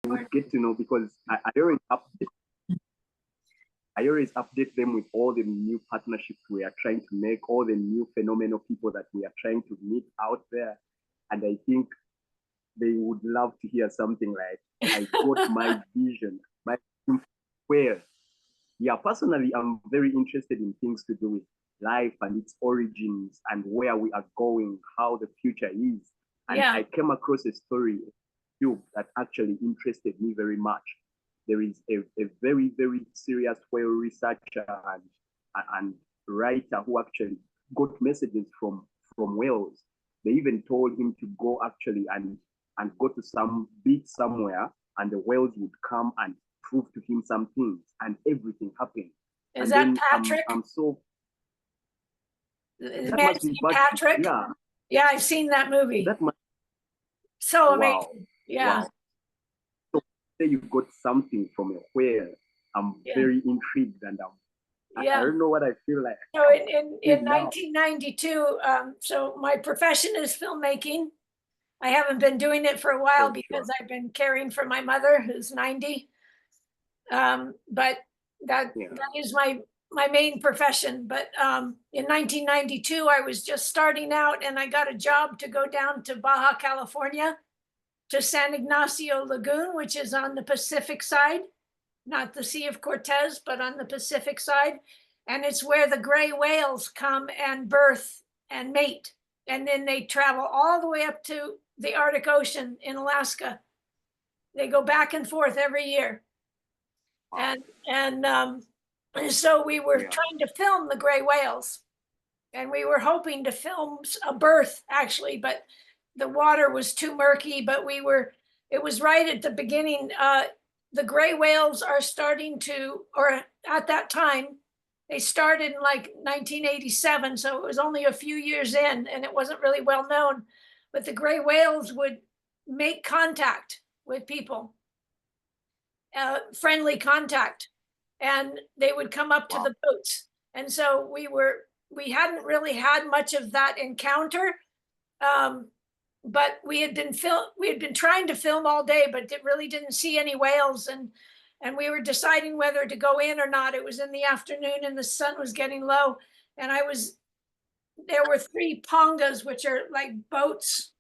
would get to know, because I always update them with all the new partnerships we are trying to make, all the new phenomenal people that we are trying to meet out there. And I think they would love to hear something like, I got my vision, my where. Yeah, personally, I'm very interested in things to do with life and its origins and where we are going, how the future is. And I came across a story that actually interested me very much. There is a very, very serious whale researcher and writer who actually got messages from whales. They even told him to go actually and go to some beach somewhere, and the whales would come and prove to him some things, and everything happened. Is that Patrick? I'm so. That must be Patrick. Yeah, I've seen that movie. So amazing. Yeah. Wow. So you got something from a whale. I'm very intrigued, and I don't know what I feel like. So in 1992, so my profession is filmmaking. I haven't been doing it for a while because I've been caring for my mother, who's 90. But that is my main profession. But in 1992, I was just starting out, and I got a job to go down to Baja California, to San Ignacio Lagoon, which is on the Pacific side, not the Sea of Cortez, but on the Pacific side. And it's where the gray whales come and birth and mate. And then they travel all the way up to the Arctic Ocean in Alaska. They go back and forth every year. And so we were trying to film the gray whales, and we were hoping to film a birth actually, but the water was too murky. But it was right at the beginning. The gray whales are starting to, or at that time, they started in like 1987. So it was only a few years in, and it wasn't really well known, but the gray whales would make contact with people. Friendly contact, and they would come up to the boats. And so we hadn't really had much of that encounter, but we had been trying to film all day, but really didn't see any whales, and we were deciding whether to go in or not. It was in the afternoon and the sun was getting low, and there were 3 pongas, which are like boats,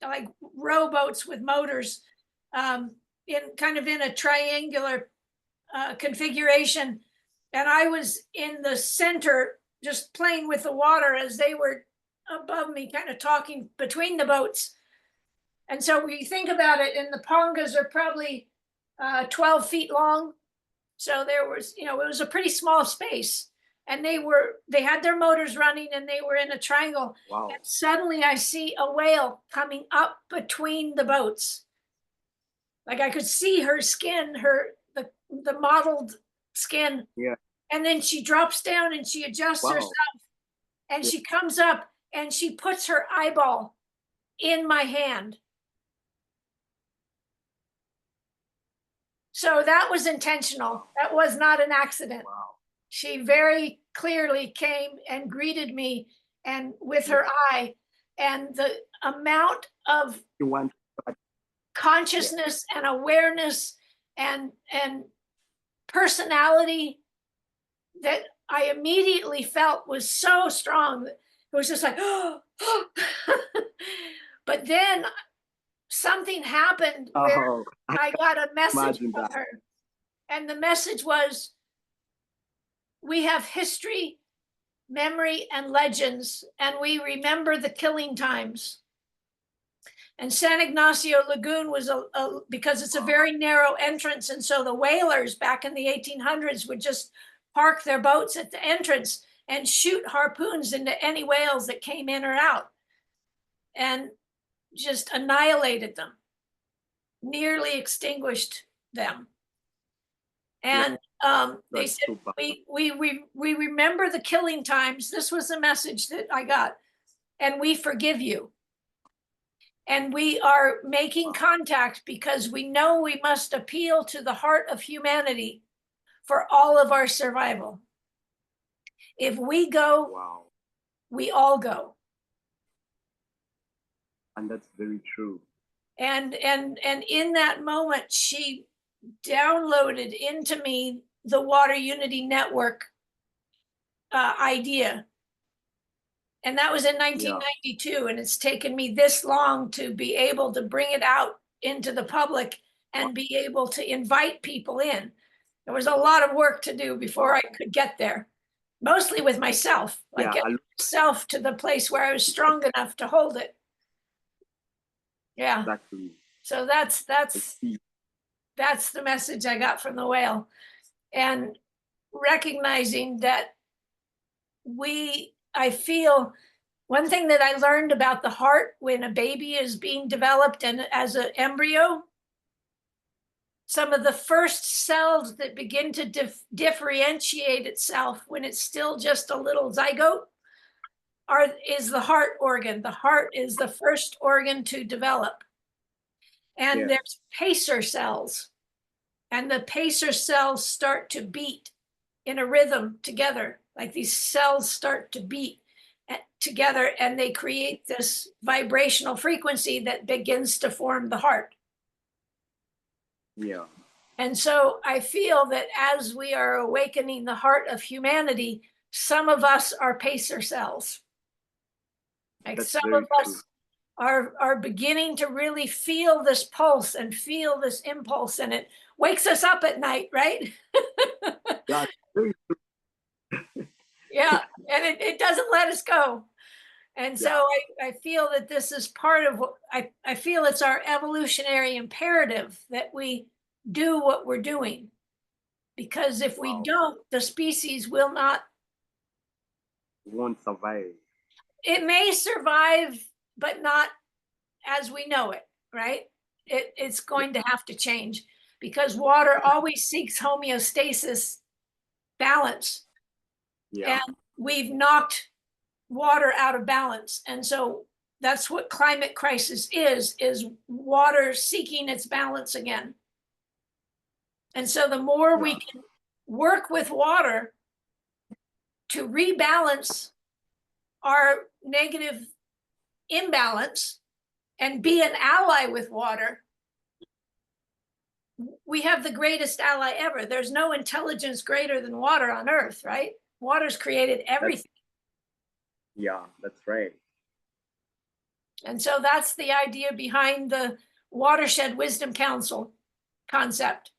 like rowboats with motors, in a triangular configuration. And I was in the center, just playing with the water as they were above me, kind of talking between the boats. And so when you think about it, and the pongas are probably 12 feet long. So there was, it was a pretty small space, and they had their motors running, and they were in a triangle. Wow. And suddenly I see a whale coming up between the boats. Like I could see her skin, the mottled skin. Yeah. And then she drops down and she adjusts herself, and she comes up and she puts her eyeball in my hand. So that was intentional. That was not an accident. Wow. She very clearly came and greeted me, and with her eye, and the amount of consciousness and awareness and personality that I immediately felt was so strong. It was just like, oh. But then something happened where I got a message from her. And the message was, we have history, memory, and legends, and we remember the killing times. And San Ignacio Lagoon was because it's a very narrow entrance. And so the whalers back in the 1800s would just park their boats at the entrance and shoot harpoons into any whales that came in or out, and just annihilated them, nearly extinguished them. And they said, we remember the killing times. This was the message that I got. And we forgive you. And we are making contact because we know we must appeal to the heart of humanity for all of our survival. If we go, we all go. And that's very true. And in that moment, she downloaded into me the Water Unity Network idea. And that was in 1992. And it's taken me this long to be able to bring it out into the public and be able to invite people in. There was a lot of work to do before I could get there, mostly with myself, like get myself to the place where I was strong enough to hold it. Yeah. Exactly. So that's the message I got from the whale. And recognizing that I feel one thing that I learned about the heart when a baby is being developed and as an embryo, some of the first cells that begin to differentiate itself when it's still just a little zygote is the heart organ. The heart is the first organ to develop. And there's pacer cells. And the pacer cells start to beat in a rhythm together. Like these cells start to beat together and they create this vibrational frequency that begins to form the heart. Yeah. And so I feel that as we are awakening the heart of humanity, some of us are pacer cells. Like that's some of us are beginning to really feel this pulse and feel this impulse, and it wakes us up at night, right? Yeah. Yeah, and it doesn't let us go. And so I feel that this is part of what I feel it's our evolutionary imperative that we do what we're doing. Because if we don't, the species will not. Won't survive. It may survive, but not as we know it, right? It's going to have to change because water always seeks homeostasis, balance. Yeah. And we've knocked water out of balance. And so that's what climate crisis is water seeking its balance again. And so the more we can work with water to rebalance our negative imbalance and be an ally with water, we have the greatest ally ever. There's no intelligence greater than water on earth, right? Water's created everything. That's right. And so that's the idea behind the Watershed Wisdom Council concept,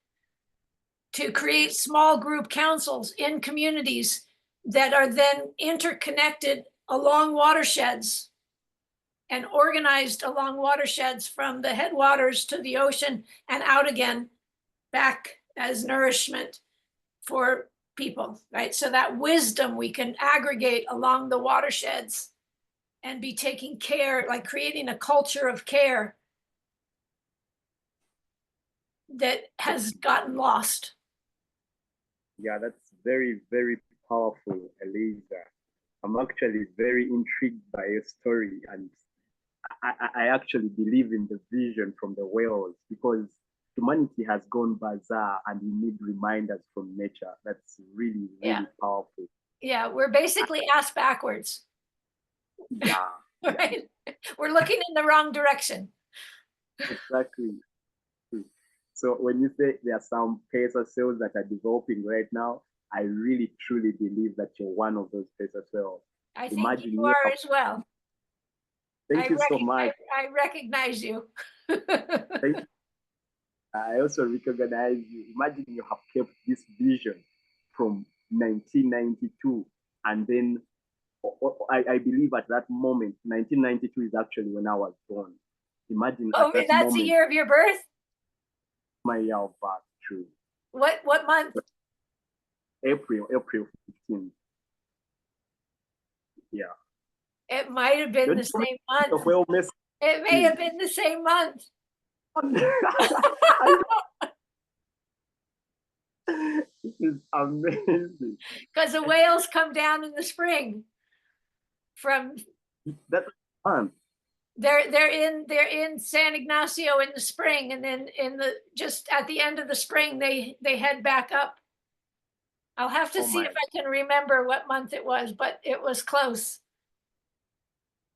to create small group councils in communities that are then interconnected along watersheds and organized along watersheds from the headwaters to the ocean and out again back as nourishment for people, right? So that wisdom we can aggregate along the watersheds and be taking care, like creating a culture of care that has gotten lost. Yeah, that's very, very powerful, Eliza. I'm actually very intrigued by your story, and I actually believe in the vision from the whales because humanity has gone bizarre and we need reminders from nature. That's really, really powerful. Yeah, we're basically ass backwards. Yeah. Right? We're looking in the wrong direction. Exactly. So when you say there are some pacer cells that are developing right now, I really truly believe that you're one of those pacer cells. I think you are as well. Thank you so much. I recognize you. Thank you. I also recognize you. Imagine you have kept this vision from 1992, and then I believe at that moment, 1992 is actually when I was born. Imagine. Oh, that's moment, the year of your birth? My year of birth, true. What month? April 15th. Yeah. It might have been the same month. It may have been the same month. This is amazing. Because the whales come down in the spring. That's fun. They're in San Ignacio in the spring, and then just at the end of the spring they head back up. I'll have to see if I can remember what month it was, but it was close.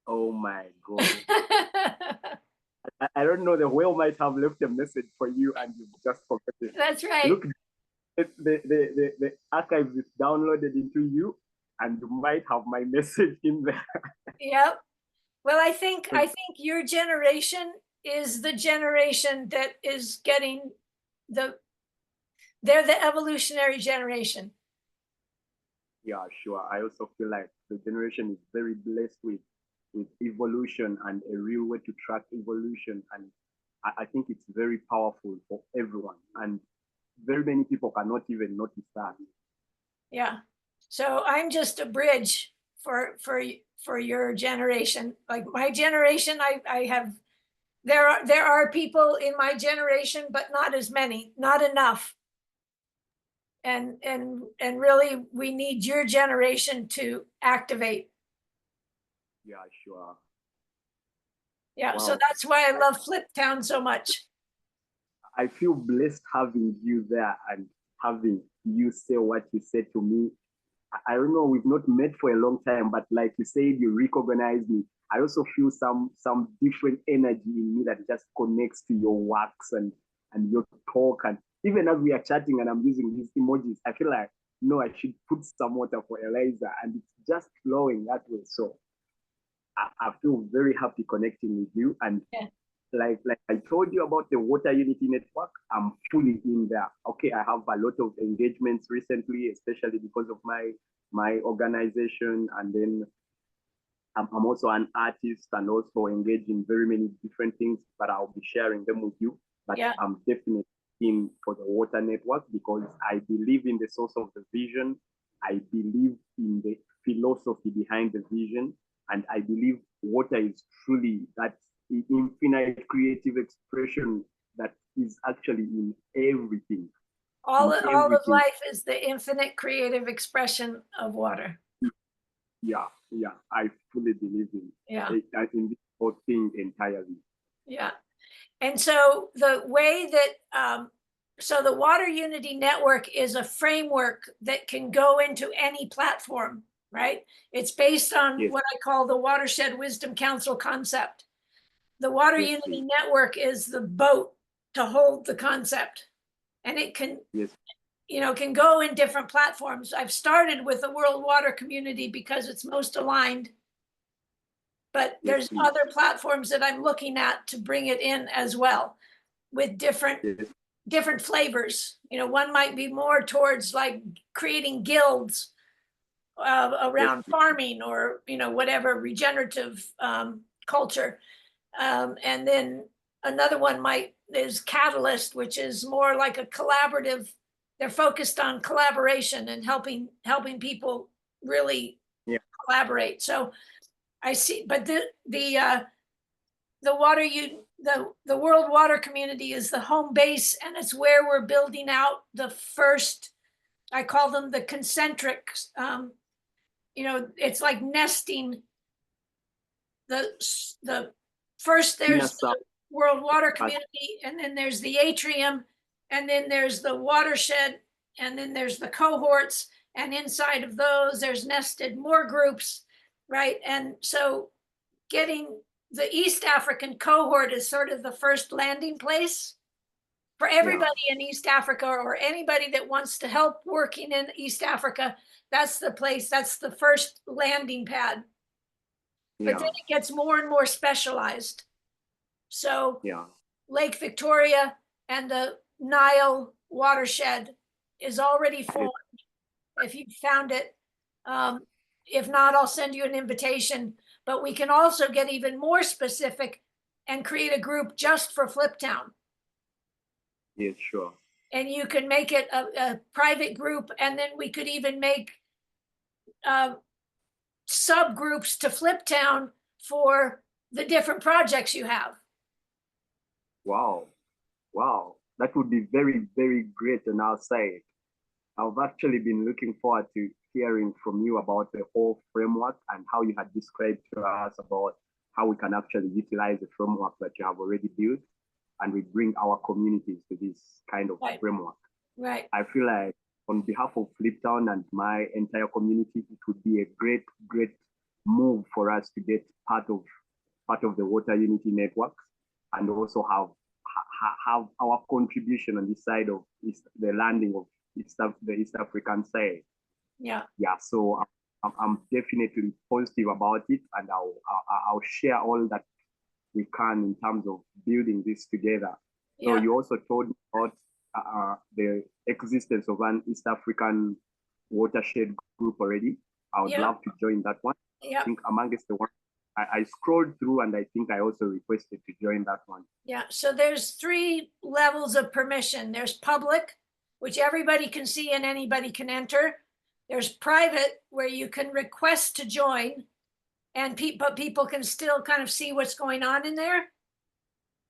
Oh my God. I don't know, the whale might have left a message for you and you just forgot it. That's right. Look, the archive is downloaded into you and you might have my message in there. Yep. Well, I think your generation is the generation that is getting they're the evolutionary generation. Yeah, sure. I also feel like the generation is very blessed with evolution and a real way to track evolution. And I think it's very powerful for everyone. And very many people cannot even notice that. Yeah. So I'm just a bridge for your generation. Like my generation, I have there are people in my generation, but not as many, not enough. And really we need your generation to activate. Yeah, sure. Yeah, Wow. so that's why I love Fliptown so much. I feel blessed having you there and having you say what you said to me. I don't know, we've not met for a long time, but like you said, you recognize me. I also feel some different energy in me that just connects to your works and your talk. And even as we are chatting and I'm using these emojis, I feel like, no, I should put some water for Eliza, and it's just flowing that way. So I feel very happy connecting with you. And yeah. like I told you about the Water Unity Network, I'm fully in there. Okay, I have a lot of engagements recently, especially because of my organization, and then I'm also an artist and also engaged in very many different things, but I'll be sharing them with you. But yeah. I'm definitely in for the Water Network because I believe in the source of the vision. I believe in the philosophy behind the vision. And I believe water is truly that infinite creative expression that is actually in everything. All of life is the infinite creative expression of water. Yeah, I fully believe in this whole thing entirely. Yeah. And so the way that so the Water Unity Network is a framework that can go into any platform, right? It's based on what I call the Watershed Wisdom Council concept. The Water Unity Network is the boat to hold the concept, and it can can go in different platforms. I've started with the World Water Community because it's most aligned, but there's other platforms that I'm looking at to bring it in as well with different flavors. One might be more towards like creating guilds around farming or whatever regenerative culture, and then another one is Catalyst, which is more like a collaborative. They're focused on collaboration and helping people really collaborate. So I see, but the World Water Community is the home base, and it's where we're building out the first. I call them the concentric. It's like nesting. The first there's the World Water Community, and then there's the atrium, and then there's the watershed, and then there's the cohorts, and inside of those there's nested more groups, right? And so getting the East African cohort is sort of the first landing place for everybody in East Africa, or anybody that wants to help working in East Africa. That's the place, that's the first landing pad. But then it gets more and more specialized. So Lake Victoria and the Nile watershed is already formed. If you found it, if not, I'll send you an invitation. But we can also get even more specific and create a group just for Fliptown. Yes, sure. And you can make it a private group, and then we could even make subgroups to Fliptown for the different projects you have. Wow. That would be very, very great on our side. I've actually been looking forward to hearing from you about the whole framework and how you had described to us about how we can actually utilize the framework that you have already built, and we bring our communities to this kind of framework. Right. I feel like on behalf of Fliptown and my entire community, it would be a great, great move for us to get part of the Water Unity Network. and also have our contribution on this side of the landing of the East African side. Yeah. Yeah. So I'm definitely positive about it, and I'll share all that we can in terms of building this together. Yeah. So you also told me about the existence of an East African watershed group already. I would love to join that one. Yeah. I think amongst the one I scrolled through, and I think I also requested to join that one. Yeah, so there's 3 levels of permission. There's public, which everybody can see and anybody can enter. There's private, where you can request to join, and but people can still kind of see what's going on in there.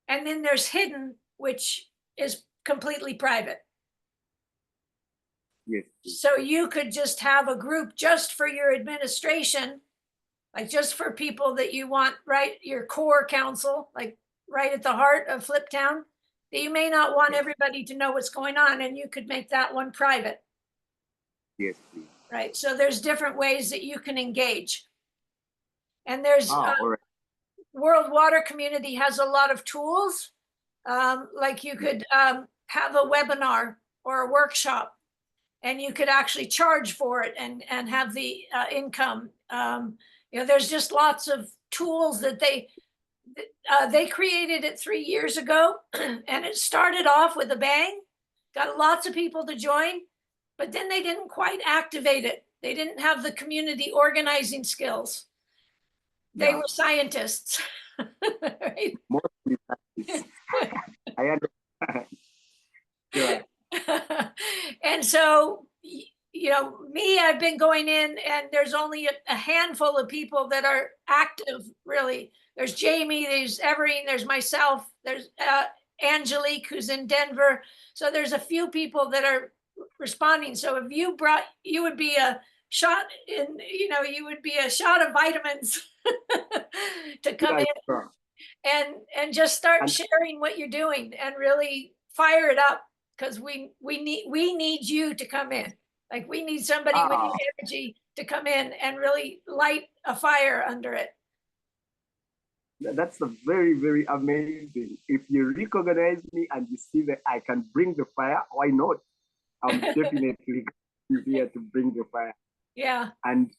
And then there's hidden, which is completely private. Yes. So you could just have a group just for your administration, like just for people that you want, right? Your core council, like right at the heart of Fliptown, that you may not want everybody to know what's going on, and you could make that one private. Yes, please. Right. So there's different ways that you can engage. And there's World Water Community has a lot of tools. Like you could have a webinar or a workshop, and you could actually charge for it and have the income. You know, there's just lots of tools that they created it 3 years ago, and it started off with a bang, got lots of people to join, but then they didn't quite activate it. They didn't have the community organizing skills. They were scientists. Right? Mostly scientists. I understand. Yeah. And so, you know, me, I've been going in, and there's only a handful of people that are active, really. There's Jamie, there's Everine, there's myself, there's Angelique, who's in Denver. So there's a few people that are responding. So if you would be a shot in, you know, you would be a shot of vitamins to come in and just start sharing what you're doing and really fire it up, because we need you to come in. Like, we need somebody with the energy to come in and really light a fire under it. That's a very, very amazing. If you recognize me and you see that I can bring the fire, why not? I'm definitely here to bring the fire. Yeah. And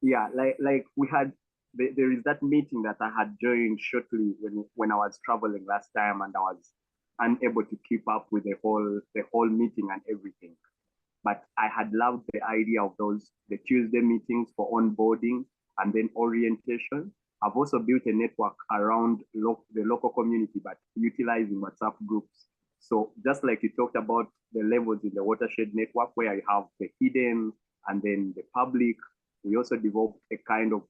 yeah, like we had, there is that meeting that I had joined shortly when I was traveling last time, and I was unable to keep up with the whole meeting and everything. But I had loved the idea of the Tuesday meetings for onboarding and then orientation. I've also built a network around the local community, but utilizing WhatsApp groups. So just like you talked about the levels in the watershed network, where you have the hidden and then the public, we also developed a kind of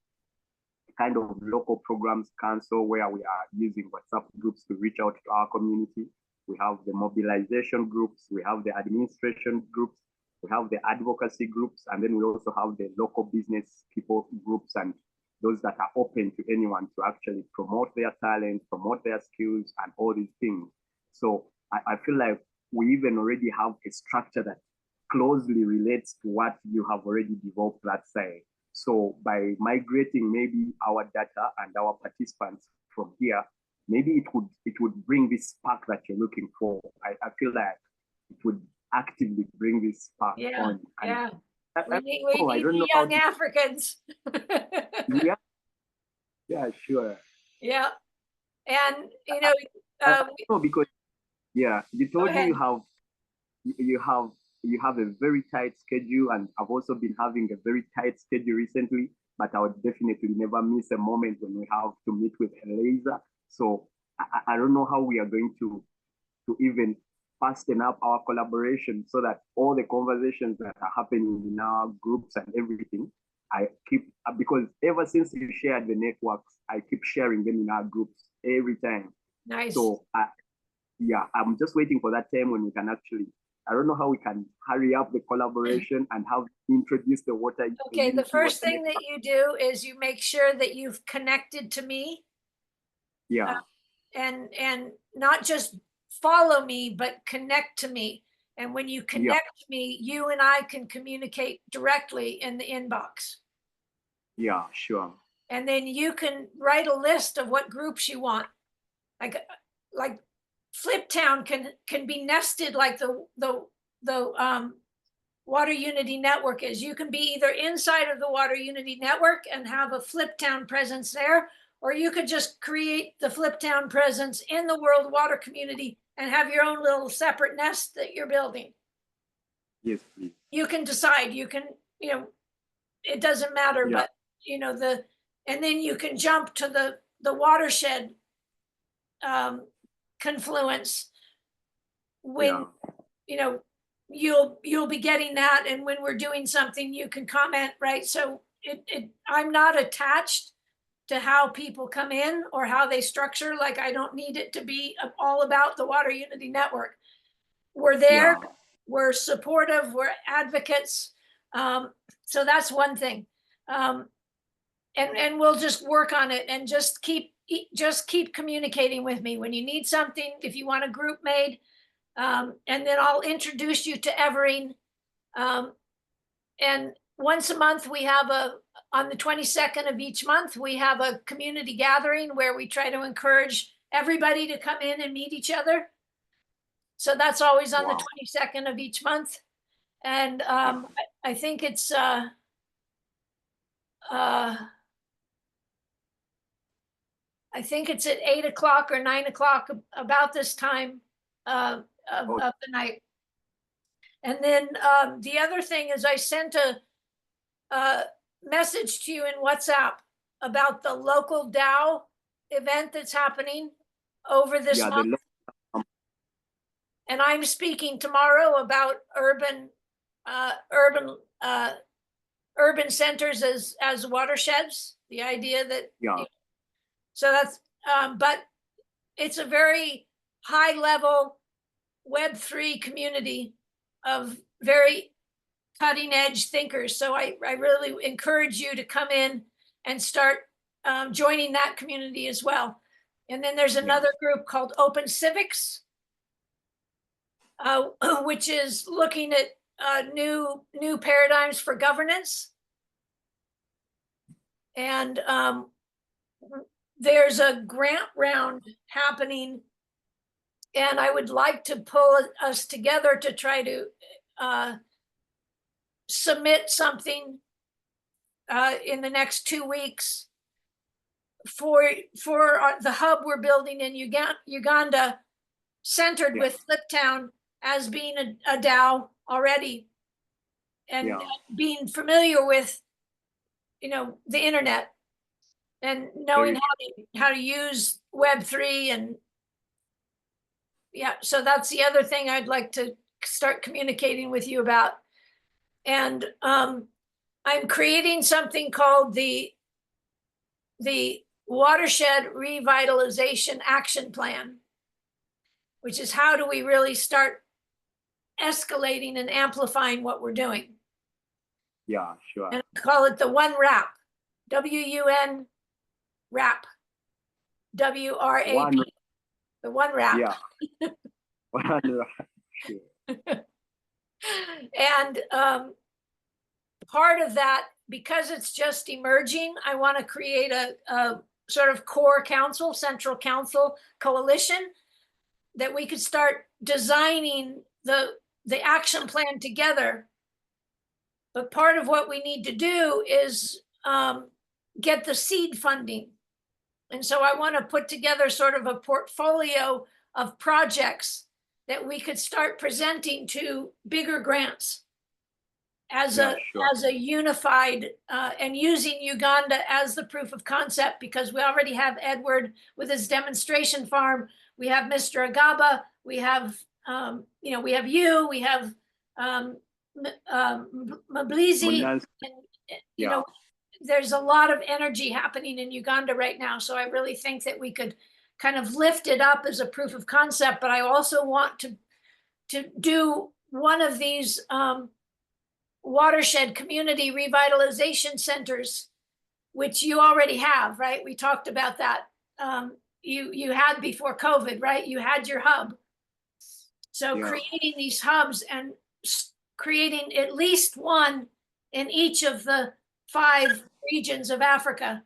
local programs council where we are using WhatsApp groups to reach out to our community. We have the mobilization groups, we have the administration groups, we have the advocacy groups, and then we also have the local business people groups, and those that are open to anyone to actually promote their talent, promote their skills, and all these things. So I feel like we even already have a structure that closely relates to what you have already developed that side. So by migrating maybe our data and our participants from here, maybe it would bring this spark that you're looking for. I feel like it would actively bring this spark on. And we need young Africans. Yeah, sure. Yeah. And you know, because you told me you have a very tight schedule, and I've also been having a very tight schedule recently, but I would definitely never miss a moment when we have to meet with Eliza. So I don't know how we are going to even fasten up our collaboration so that all the conversations that are happening in our groups and everything, I keep, because ever since you shared the networks, I keep sharing them in our groups every time. Nice. So I'm just waiting for that time when we can actually, I don't know how we can hurry up the collaboration and how introduce the water. Okay, the first thing that you do is you make sure that you've connected to me. Yeah. And not just follow me, but connect to me. And when you connect to me, you and I can communicate directly in the inbox. Yeah, sure. And then you can write a list of what groups you want. Like, like Fliptown can be nested like the Water Unity Network is. You can be either inside of the Water Unity Network and have a Fliptown presence there, or you could just create the Fliptown presence in the World Water Community and have your own little separate nest that you're building. Yes, please. You can decide. You can, it doesn't matter, Yeah. but and then you can jump to the watershed confluence when you'll be getting that, and when we're doing something you can comment, right? So I'm not attached to how people come in or how they structure. Like, I don't need it to be all about the Water Unity Network. We're there, we're supportive, we're advocates. So that's one thing. And we'll just work on it, and just keep communicating with me when you need something, if you want a group made. And then I'll introduce you to Everine. And once a month we have on the 22nd of each month, we have a community gathering where we try to encourage everybody to come in and meet each other. So that's always on the 22nd of each month. And I think it's I think it's at 8 o'clock or 9 o'clock, about this time of the night. And then the other thing is, I sent a message to you in WhatsApp about the local DAO event that's happening over this month. And I'm speaking tomorrow about urban centers as watersheds. The idea that so that's but it's a very high level Web3 community of very cutting edge thinkers. So I really encourage you to come in and start joining that community as well. And then there's another group called Open Civics, which is looking at new paradigms for governance. And there's a grant round happening, and I would like to pull us together to try to submit something in the next 2 weeks for the hub we're building in Uganda, centered with Fliptown as being a DAO already, and being familiar with the internet and knowing how to use Web3. And so that's the other thing I'd like to start communicating with you about. And I'm creating something called the Watershed Revitalization Action Plan, which is how do we really start escalating and amplifying what we're doing. Yeah, sure. And I call it the One Wrap, WUN Wrap, WRAP, the One Wrap. Yeah. One Wrap. Sure. And part of that, because it's just emerging, I want to create a sort of core council, central council coalition that we could start designing the action plan together. But part of what we need to do is get the seed funding. And so I want to put together sort of a portfolio of projects that we could start presenting to bigger grants as a unified and using Uganda as the proof of concept, because we already have Edward with his demonstration farm. We have Mr. Agaba. We have we have you. We have Mablizi. And, there's a lot of energy happening in Uganda right now. So I really think that we could kind of lift it up as a proof of concept. But I also want to do one of these watershed community revitalization centers, which you already have, right? We talked about that. You had before COVID, right? You had your hub. So creating these hubs and creating at least one in each of the 5 regions of Africa: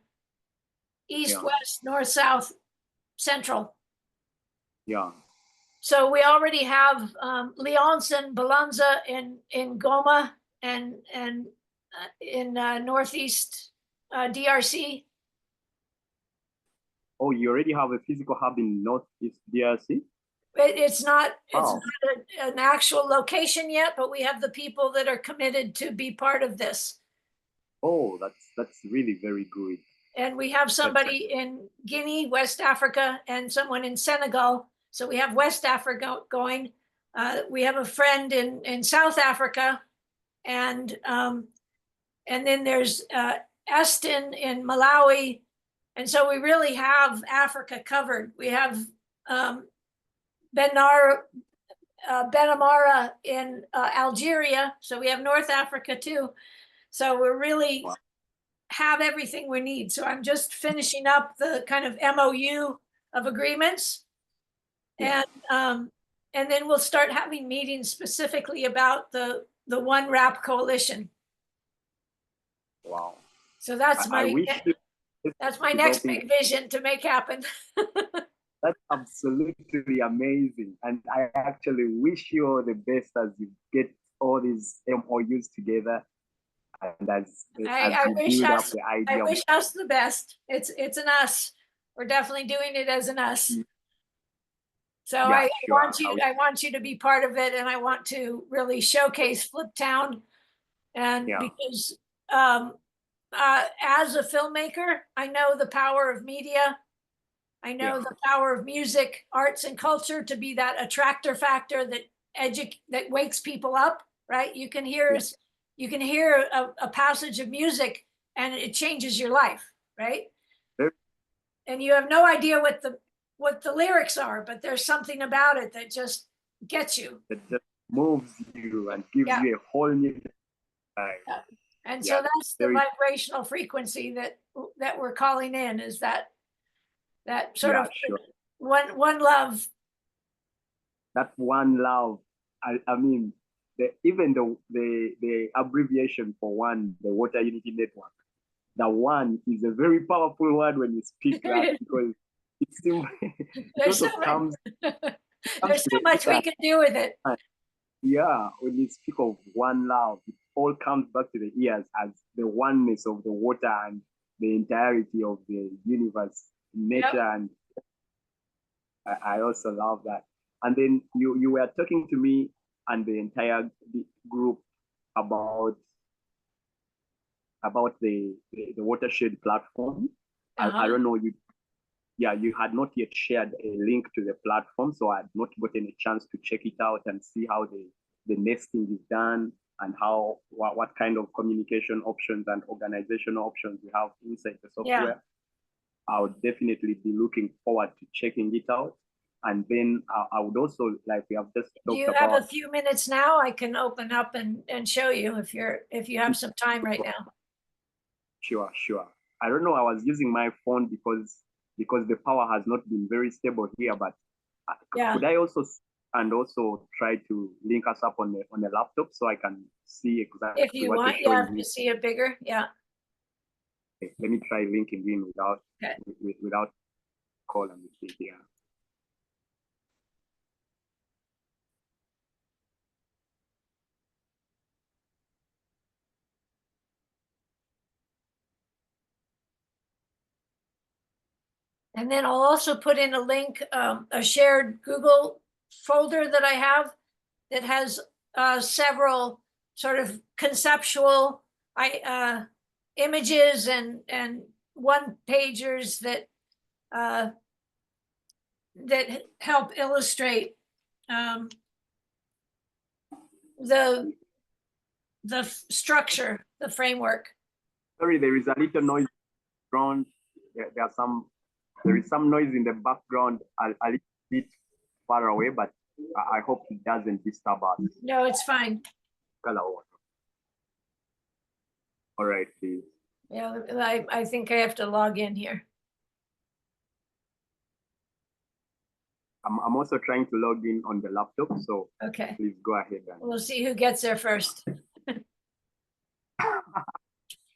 East, West, North, South, Central. Yeah. So we already have Leonce and Balanza in Goma and in Northeast DRC. Oh, you already have a physical hub in Northeast DRC? It's not Wow. an actual location yet, but we have the people that are committed to be part of this. Oh, that's really very good. And we have somebody in Guinea, West Africa, and someone in Senegal. So we have West Africa going. We have a friend in South Africa, and then there's Eston in Malawi. And so we really have Africa covered. We have Benamara in Algeria. So we have North Africa too. So we're really have everything we need. So I'm just finishing up the kind of MOU of agreements. Yeah. And then we'll start having meetings specifically about the One Rap Coalition. Wow. So that's that's my next big vision to make happen. That's absolutely amazing. And I actually wish you all the best as you get all these MOUs together. And as I you build up the idea. I wish us the best. It's an us. We're definitely doing it as an us. So yeah, I want you to be part of it, and I want to really showcase Fliptown. And because as a filmmaker, I know the power of media. I know the power of music, arts, and culture to be that attractor factor that wakes people up. Right? You can hear a passage of music, and it changes your life. Right? And you have no idea what the lyrics are, but there's something about it that just gets you. It just moves you and gives you a whole new life. And so that's the vibrational frequency that we're calling in, is that sort of one love. That one love. I mean, even the abbreviation for one, the Water Unity Network, the one is a very powerful word when you speak that, because it's still there's so much we can do with it. Yeah, when you speak of one love, it all comes back to the ears as the oneness of the water and the entirety of the universe, nature, and I also love that. And then you were talking to me and the entire group about the watershed platform. I don't know, you had not yet shared a link to the platform, so I had not gotten a chance to check it out and see how the nesting is done and what kind of communication options and organizational options we have inside the software. I would definitely be looking forward to checking it out. And then I would also, like we have just talked about. Do you have a few minutes now? I can open up and show you if you have some time right now. Sure. I don't know. I was using my phone because the power has not been very stable here. But could I also try to link us up on the laptop so I can see exactly if you want? You have to see it bigger. Yeah. Okay, let me try linking in without call. Let me see here. And then I'll also put in a link, a shared Google folder that I have that has several sort of conceptual images and one pagers that help illustrate the structure, the framework. Sorry, there is a little noise around. There is some noise in the background, a little bit far away, but I hope it doesn't disturb us. No, it's fine. All right, please. Yeah, I think I have to log in here. I'm also trying to log in on the laptop, so okay, please go ahead. We'll see who gets there first.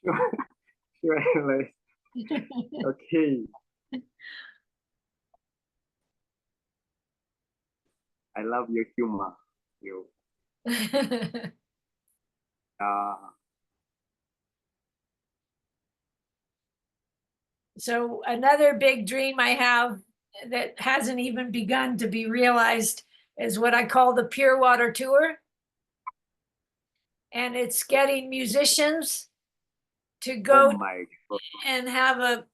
Sure. Okay. I love your humor. You. Uh, So another big dream I have that hasn't even begun to be realized is what I call the Pure Water Tour. And it's getting musicians to go oh my God. and have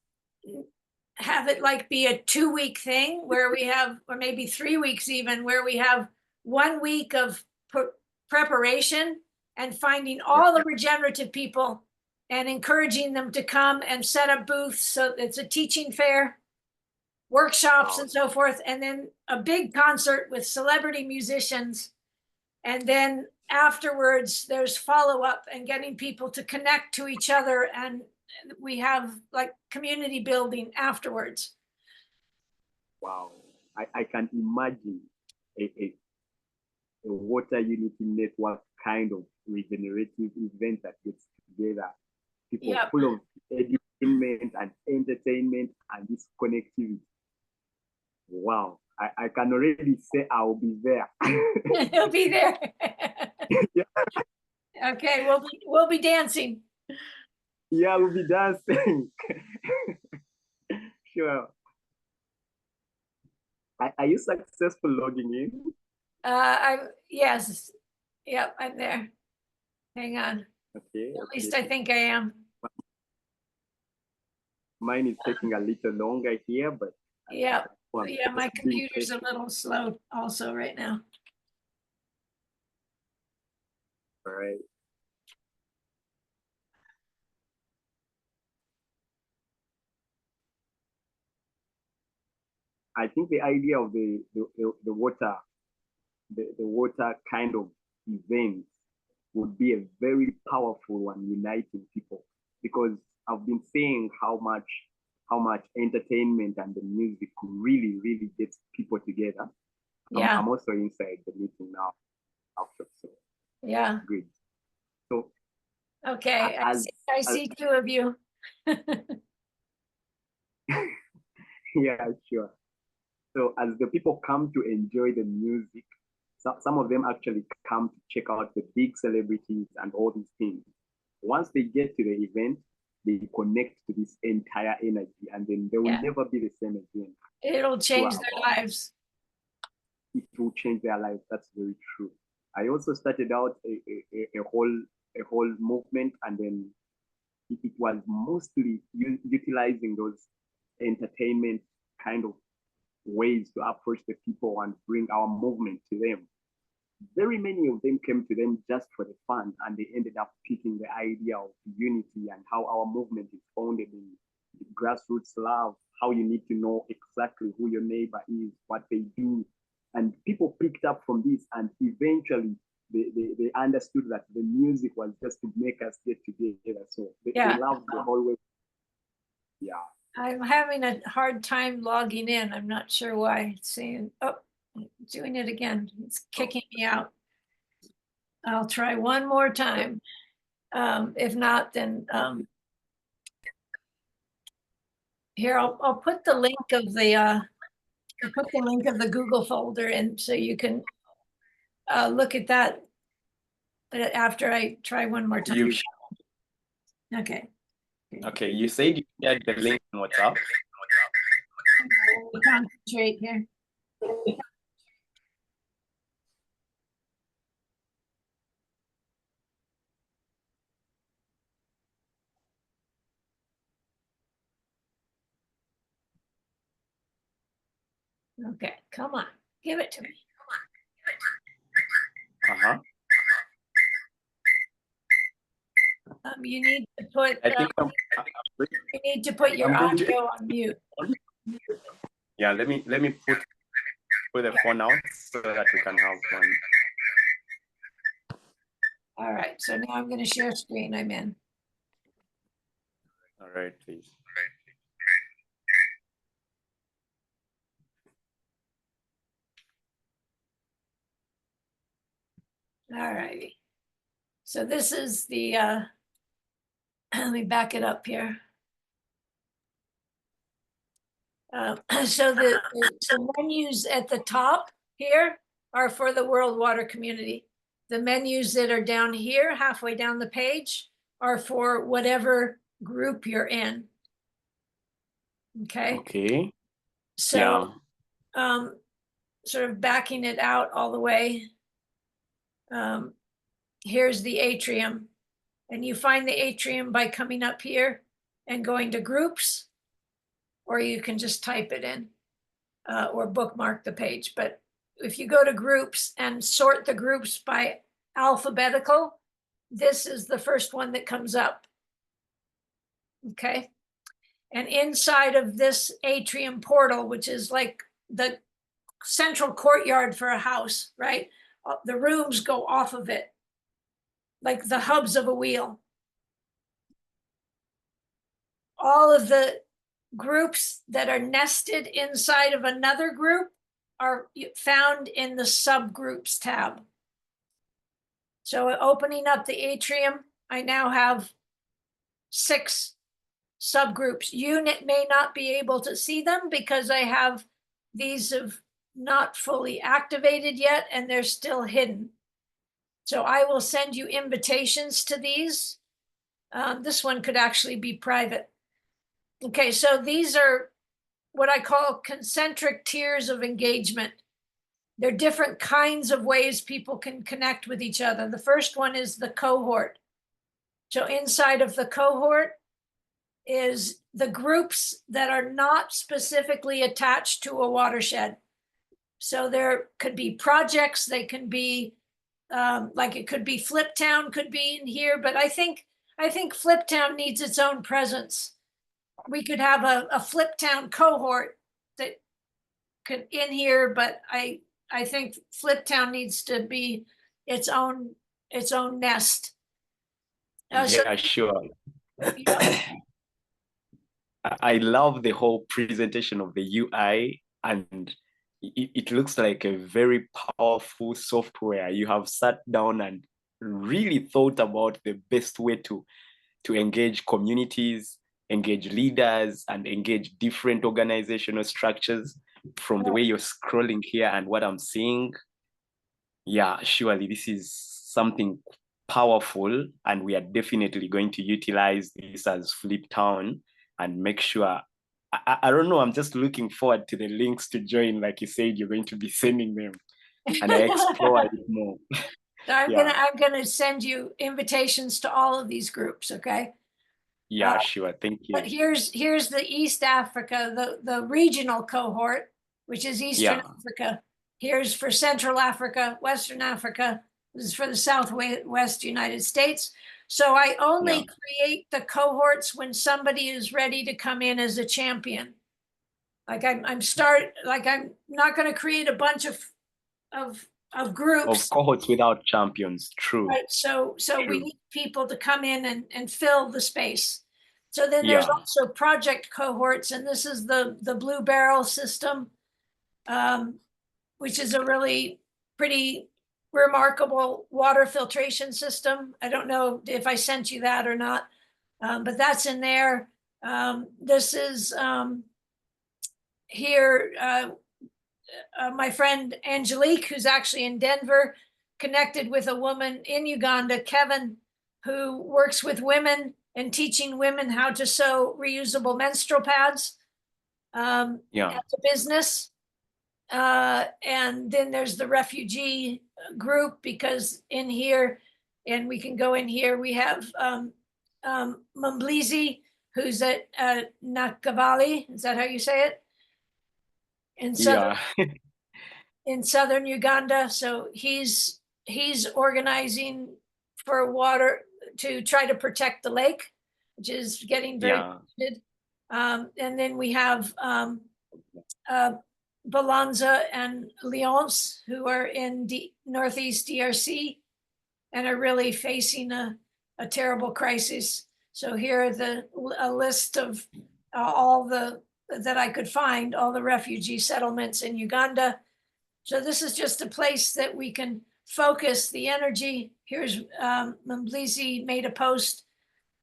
it like be a 2-week thing where we have, or maybe 3 weeks even, where we have 1 week of preparation and finding all the regenerative people and encouraging them to come and set up booths. So it's a teaching fair, workshops and so forth, and then a big concert with celebrity musicians. And then afterwards, there's follow-up and getting people to connect to each other. And we have like community building afterwards. Wow. I can imagine a water unity network kind of regenerative event that gets together people full of entertainment and this connectivity. Wow. I can already say I'll be there. He'll be there. Yeah. Okay, we'll be dancing. Yeah, we'll be dancing. Sure. Are you successful logging in? Yes. Yep, I'm there. Hang on. Okay. At least I think I am. Mine is taking a little longer here, but yeah, my computer's a little slow also right now. All right. I think the idea of the water, the water kind of event would be a very powerful one, uniting people. Because I've been saying how much entertainment and the music really, really gets people together. Yeah. I'm also inside the meeting now after, so yeah. Good. So okay, I see two of you. Yeah, sure. So as the people come to enjoy the music, some of them actually come to check out the big celebrities and all these things. Once they get to the event, they connect to this entire energy, and then they will never be the same again. It'll change their lives. It will change their lives. That's very true. I also started out a whole movement, and then it was mostly utilizing those entertainment kind of ways to approach the people and bring our movement to them. Very many of them came to them just for the fun, and they ended up picking the idea of unity and how our movement is founded in grassroots love, how you need to know exactly who your neighbor is, what they do. And people picked up from this, and eventually they understood that the music was just to make us get together. So they loved the whole way. Yeah. I'm having a hard time logging in. I'm not sure why. It's saying, oh, doing it again. It's kicking me out. I'll try one more time. If not, then here I'll put the link of the Google folder in so you can look at that after I try one more time. Okay. Okay, you said you shared the link on WhatsApp. Concentrate here. Okay, come on, give it to me. Uh-huh. You need to put. I think you need to put your audio on mute. Yeah, let me put the phone out so that we can have one. All right, so now I'm going to share screen. I'm in. All right, please. All righty. So this is the, let me back it up here. So the menus at the top here, are for the World Water Community. The menus that are down here, halfway down the page, are for whatever group you're in. Okay. Okay. So, sort of backing it out all the way. Here's the atrium, and you find the atrium by coming up here and going to groups, or you can just type it in or bookmark the page. But if you go to groups and sort the groups by alphabetical, this is the first one that comes up. Okay. And inside of this atrium portal, which is like the central courtyard for a house, right? The rooms go off of it, like the hubs of a wheel. All of the groups that are nested inside of another group are found in the subgroups tab. So opening up the atrium, I now have 6 subgroups. You may not be able to see them because I have these have not fully activated yet and they're still hidden. So I will send you invitations to these. This one could actually be private. Okay, so these are what I call concentric tiers of engagement. They're different kinds of ways people can connect with each other. The first one is the cohort. So inside of the cohort is the groups that are not specifically attached to a watershed. So there could be projects, they can be like it could be Fliptown could be in here, but I think Fliptown needs its own presence. We could have a Fliptown cohort that could in here, but I think Fliptown needs to be its own nest. Yeah, sure. Yeah. I love the whole presentation of the UI, and it looks like a very powerful software. You have sat down and really thought about the best way to engage communities, engage leaders, and engage different organizational structures. From the way you're scrolling here and what I'm seeing, yeah, surely this is something powerful, and we are definitely going to utilize this as Fliptown and make sure. I don't know, I'm just looking forward to the links to join. Like you said, you're going to be sending them and I explore it more. So I'm gonna send you invitations to all of these groups, okay? Yeah, sure. Thank you. But here's the East Africa, the regional cohort, which is Eastern Africa. Here's for Central Africa, Western Africa. This is for the Southwest United States. So I only create the cohorts when somebody is ready to come in as a champion. Like I'm not going to create a bunch of groups. Of cohorts without champions, true. Right. So true. We need people to come in and fill the space. So then there's also project cohorts, and this is the Blue Barrel system, which is a really pretty remarkable water filtration system. I don't know if I sent you that or not, but that's in there. This is here, my friend Angelique, who's actually in Denver, connected with a woman in Uganda, Kevin, who works with women and teaching women how to sew reusable menstrual pads as a business. And then there's the refugee group, because in here, and we can go in here, we have Mumblizi, who's at Nakavali. Is that how you say it? In southern Uganda. So he's organizing for water to try to protect the lake, which is getting very polluted. And then we have Balanza and Lyons, who are in Northeast DRC and are really facing a terrible crisis. So here are a list of all that I could find, all the refugee settlements in Uganda. So this is just a place that we can focus the energy. Here's Mumblizi made a post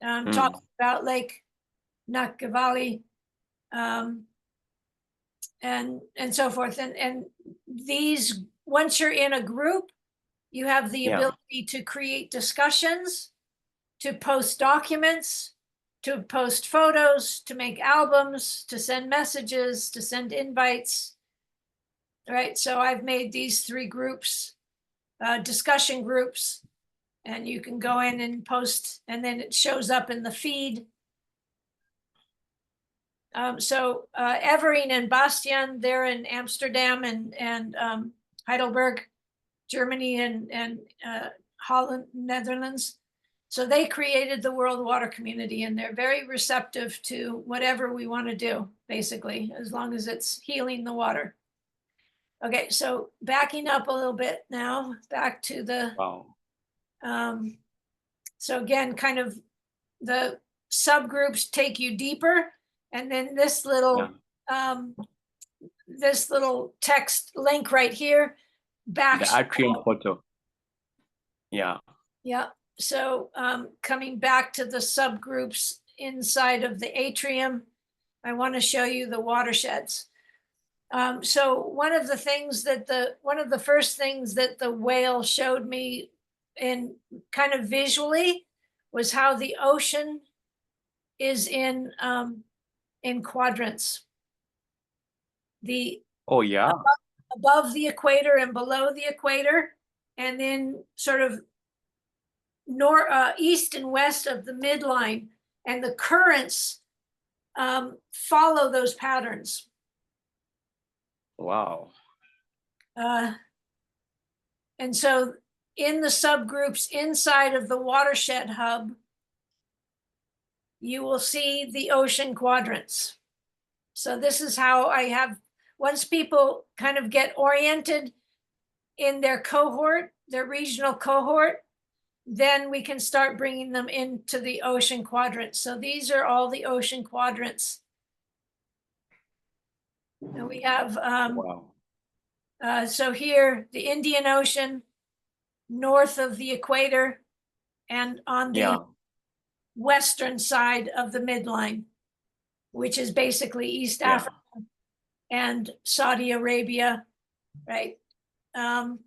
talking about Lake Nakavali and so forth. And these once you're in a group, you have the Yeah. ability to create discussions, to post documents, to post photos, to make albums, to send messages, to send invites. Right. So I've made these 3 groups, discussion groups, and you can go in and post, and then it shows up in the feed. So Everine and Bastian, they're in Amsterdam and Heidelberg, Germany, and Holland, Netherlands. So they created the World Water Community, and they're very receptive to whatever we want to do, basically, as long as it's healing the water. Okay, so backing up a little bit now, back to the, Wow. so again, kind of the subgroups take you deeper, and then this little, this little text link right here backs. The atrium photo. Yeah. Yeah. So coming back to the subgroups inside of the atrium, I want to show you the watersheds. So one of the first things that the whale showed me in kind of visually was how the ocean is in quadrants. Oh yeah. Above the equator and below the equator, and then sort of east and west of the midline, and the currents follow those patterns. Wow. And so in the subgroups inside of the watershed hub, you will see the ocean quadrants. So this is how I have, once people kind of get oriented in their cohort, their regional cohort, then we can start bringing them into the ocean quadrants. So these are all the ocean quadrants. And we have, Wow. so here, the Indian Ocean, north of the equator, and on the western side of the midline, which is basically East Africa and Saudi Arabia, right? And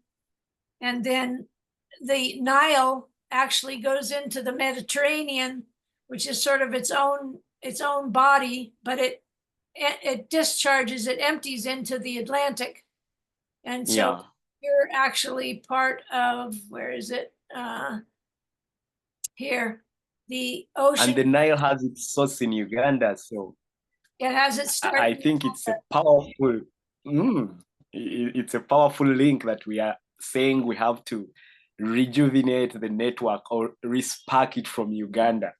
then the Nile actually goes into the Mediterranean, which is sort of its own body, but it discharges, it empties into the Atlantic. And so you're actually part of, where is it? Here, the ocean. And the Nile has its source in Uganda, so it has its start. I think it's a powerful, it's a powerful link that we are saying we have to rejuvenate the network or respark it from Uganda.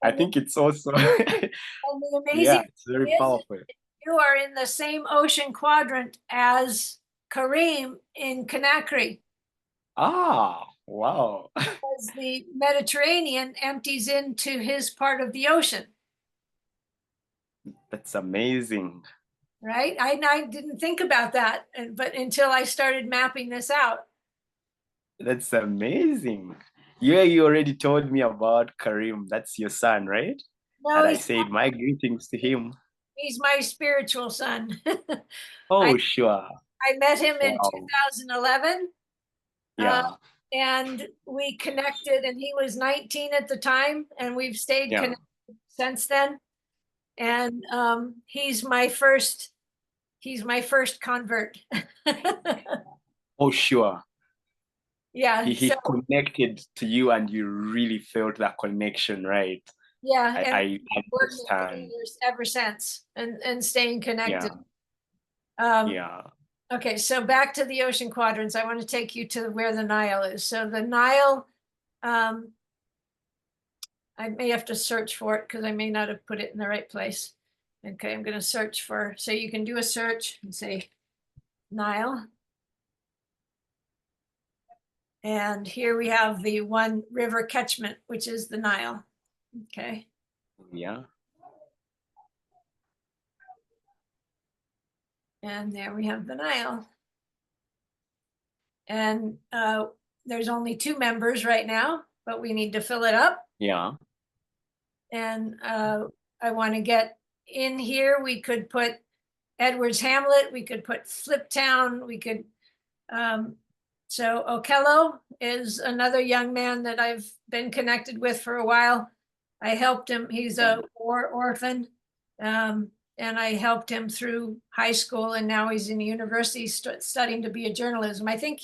I think it's also, and the amazing it's very powerful. You are in the same ocean quadrant as Karim in Conakry. Ah, wow. Because the Mediterranean empties into his part of the ocean. That's amazing. Right? I didn't think about that, but until I started mapping this out. That's amazing. You already told me about Karim. That's your son, right? No, and I said my greetings to him. He's my spiritual son. Oh, sure. I met him in 2011. Yeah. And we connected, and he was 19 at the time, and we've stayed connected since then. And he's my first convert. Oh, sure. Yeah. He connected to you, and you really felt that connection, right? Yeah. I understand. Ever since, and staying connected. Okay, so back to the ocean quadrants. I want to take you to where the Nile is. So the Nile, I may have to search for it because I may not have put it in the right place. Okay, I'm going to search for, so you can do a search and say Nile. And here we have the one river catchment, which is the Nile. Okay. Yeah. And there we have the Nile. And there's only 2 members right now, but we need to fill it up. Yeah. And I want to get in here. We could put Edwards Hamlet. We could put Fliptown. We could So Okello is another young man that I've been connected with for a while. I helped him. He's a war orphan. And I helped him through high school, and now he's in university studying to be a journalism. I think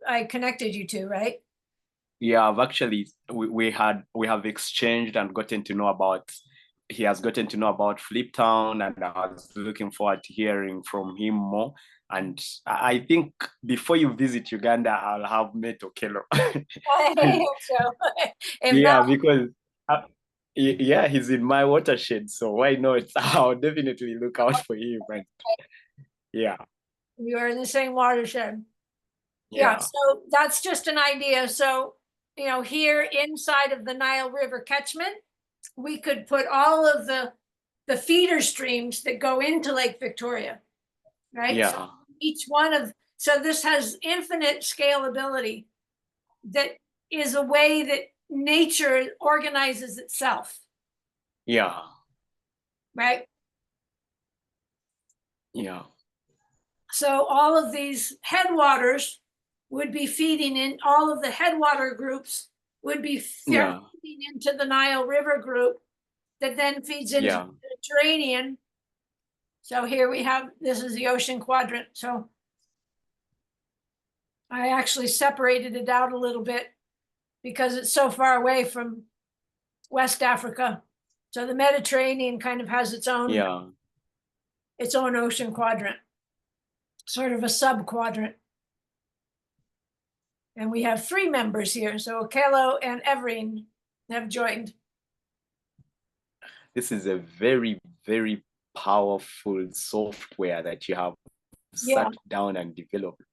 I connected you two, right? Yeah, I've actually we have exchanged and gotten to know about. He has gotten to know about Fliptown, and I was looking forward to hearing from him more. And I think before you visit Uganda, I'll have met Okello. I hope so. Yeah, because yeah, he's in my watershed, so why not? I'll definitely look out for him. And yeah, you are in the same watershed. yeah, So that's just an idea. So, here inside of the Nile River catchment, we could put all of the feeder streams that go into Lake Victoria, right? yeah, So each one so this has infinite scalability. That is a way that nature organizes itself, yeah, right? yeah. So all of these headwaters would be feeding in, all of the headwater groups would be feeding into the Nile River group that then feeds into the Mediterranean. So here we have, this is the ocean quadrant. So I actually separated it out a little bit because it's so far away from West Africa. So the Mediterranean kind of has its own ocean quadrant, sort of a sub-quadrant. And we have 3 members here. So Okello and Everine have joined. This is a very, very powerful software that you have sat down and developed.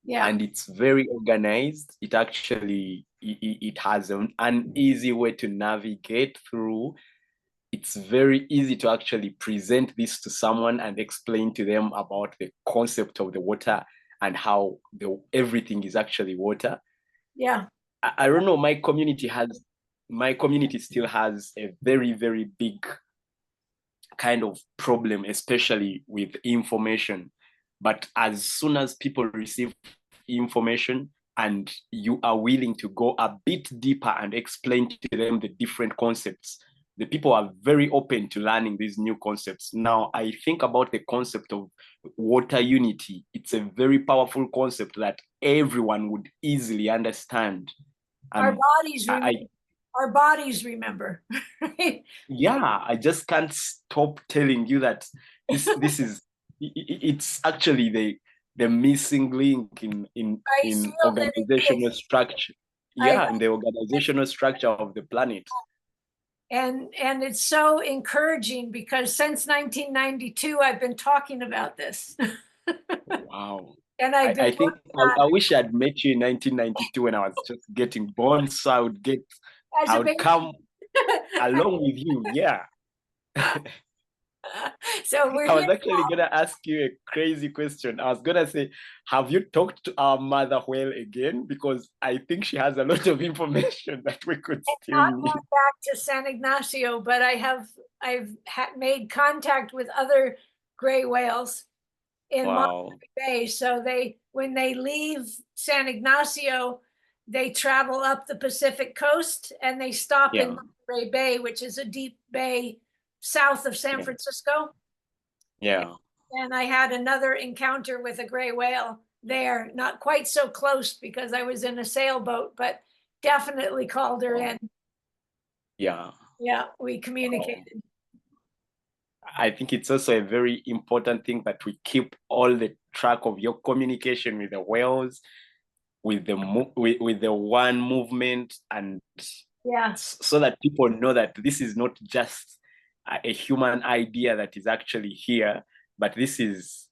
Yeah. And it's very organized. It actually, it has an easy way to navigate through. It's very easy to actually present this to someone and explain to them about the concept of the water and how everything is actually water. Yeah. I don't know, my community still has a very, very big kind of problem, especially with information. But as soon as people receive information and you are willing to go a bit deeper and explain to them the different concepts, the people are very open to learning these new concepts. Now, I think about the concept of water unity. It's a very powerful concept that everyone would easily understand. Our bodies remember. Our bodies remember. Right? Yeah, I just can't stop telling you that this is it's actually the missing link in organizational structure. Yeah, in the organizational structure of the planet. And it's so encouraging because since 1992 I've been talking about this. Wow. And I think I wish I'd met you in 1992 when I was just getting born, so I would come along with you. Yeah. So I was actually gonna ask you a crazy question. I was gonna say, have you talked to our mother whale again? Because I think she has a lot of information that we could still not need. going back to San Ignacio, but I've made contact with other gray whales in Monterey Bay. So when they leave San Ignacio, they travel up the Pacific coast and they stop in Monterey Bay, which is a deep bay south of San Francisco. Yeah. And I had another encounter with a gray whale there, not quite so close because I was in a sailboat, but definitely called her in. Yeah. Yeah, we communicated. I think it's also a very important thing that we keep all the track of your communication with the whales, with the one movement, and so that people know that this is not just a human idea that is actually here, but this is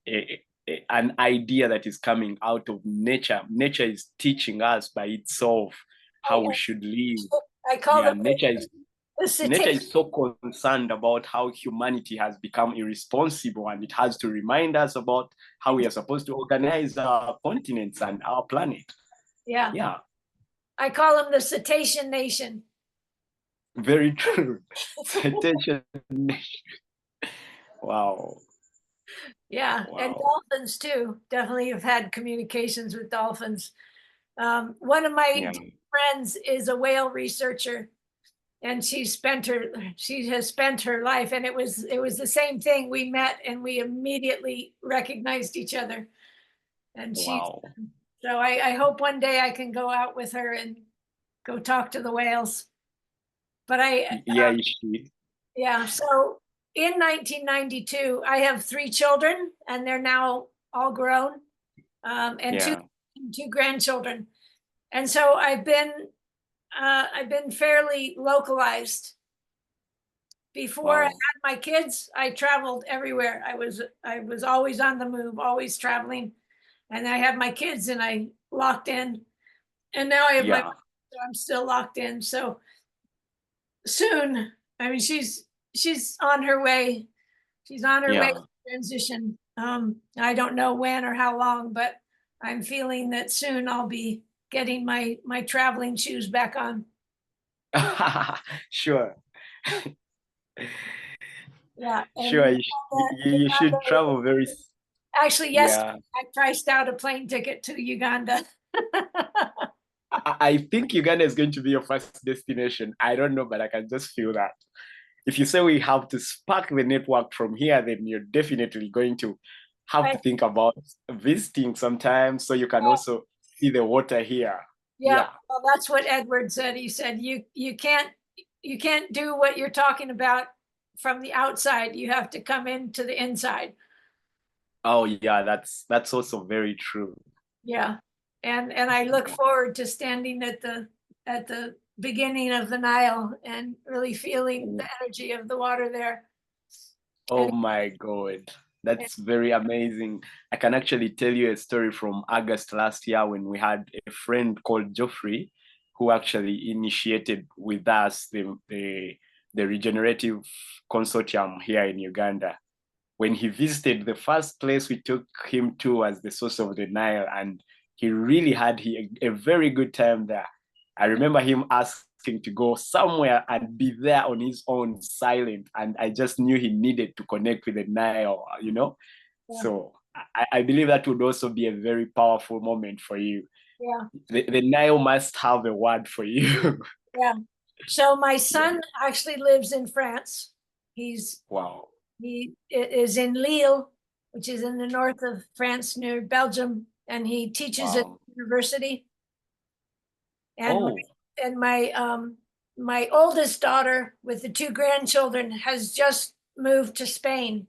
an idea that is coming out of nature. Nature is teaching us by itself how we should live. I call it nature is so concerned about how humanity has become irresponsible, and it has to remind us about how we are supposed to organize our continents and our planet. Yeah. Yeah. I call them the cetacean nation. Very true. Cetacean nation. Wow. Yeah, and Wow. dolphins too. Definitely have had communications with dolphins. One of my Yeah. friends is a whale researcher, and she has spent her life, and it was the same thing. We met and we immediately recognized each other. And Wow. so I hope one day I can go out with her and go talk to the whales. But Yeah, you should. yeah, so in 1992, I have 3 children and they're now all grown, and Yeah. two grandchildren. And so I've been fairly localized. Before I Wow. had my kids, I traveled everywhere. I was always on the move, always traveling. And I had my kids and I locked in. And now I have my, Yeah. so I'm still locked in. So soon, I mean, she's on her way. She's on her way Yeah. to transition. I don't know when or how long, but I'm feeling that soon I'll be getting my traveling shoes back on. Sure. Yeah, and Sure. You should travel very. actually, yesterday Yeah. I priced out a plane ticket to Uganda. I think Uganda is going to be your first destination. I don't know, but I can just feel that. If you say we have to spark the network from here, then you're definitely going to have to Right. think about visiting sometimes so you can also see the water here. Yeah, Yeah. well, that's what Edward said. He said you can't do what you're talking about from the outside. You have to come into the inside. Oh yeah, that's also very true. Yeah. And I look forward to standing at the beginning of the Nile and really feeling the energy of the water there. Oh And, my God. That's very amazing. I can actually tell you a story from August last year when we had a friend called Geoffrey who actually initiated with us the regenerative consortium here in Uganda. When he visited, the first place we took him to was the source of the Nile, and he really had a very good time there. I remember him asking to go somewhere and be there on his own, silent, and I just knew he needed to connect with the Nile, you know? yeah, So I believe that would also be a very powerful moment for you. yeah, The Nile must have a word for you. yeah. So my Yeah. son actually lives in France. He's Wow. He is in Lille, which is in the north of France near Belgium, and he teaches at Wow. university. And Oh, my oldest daughter with the 2 grandchildren has just moved to Spain,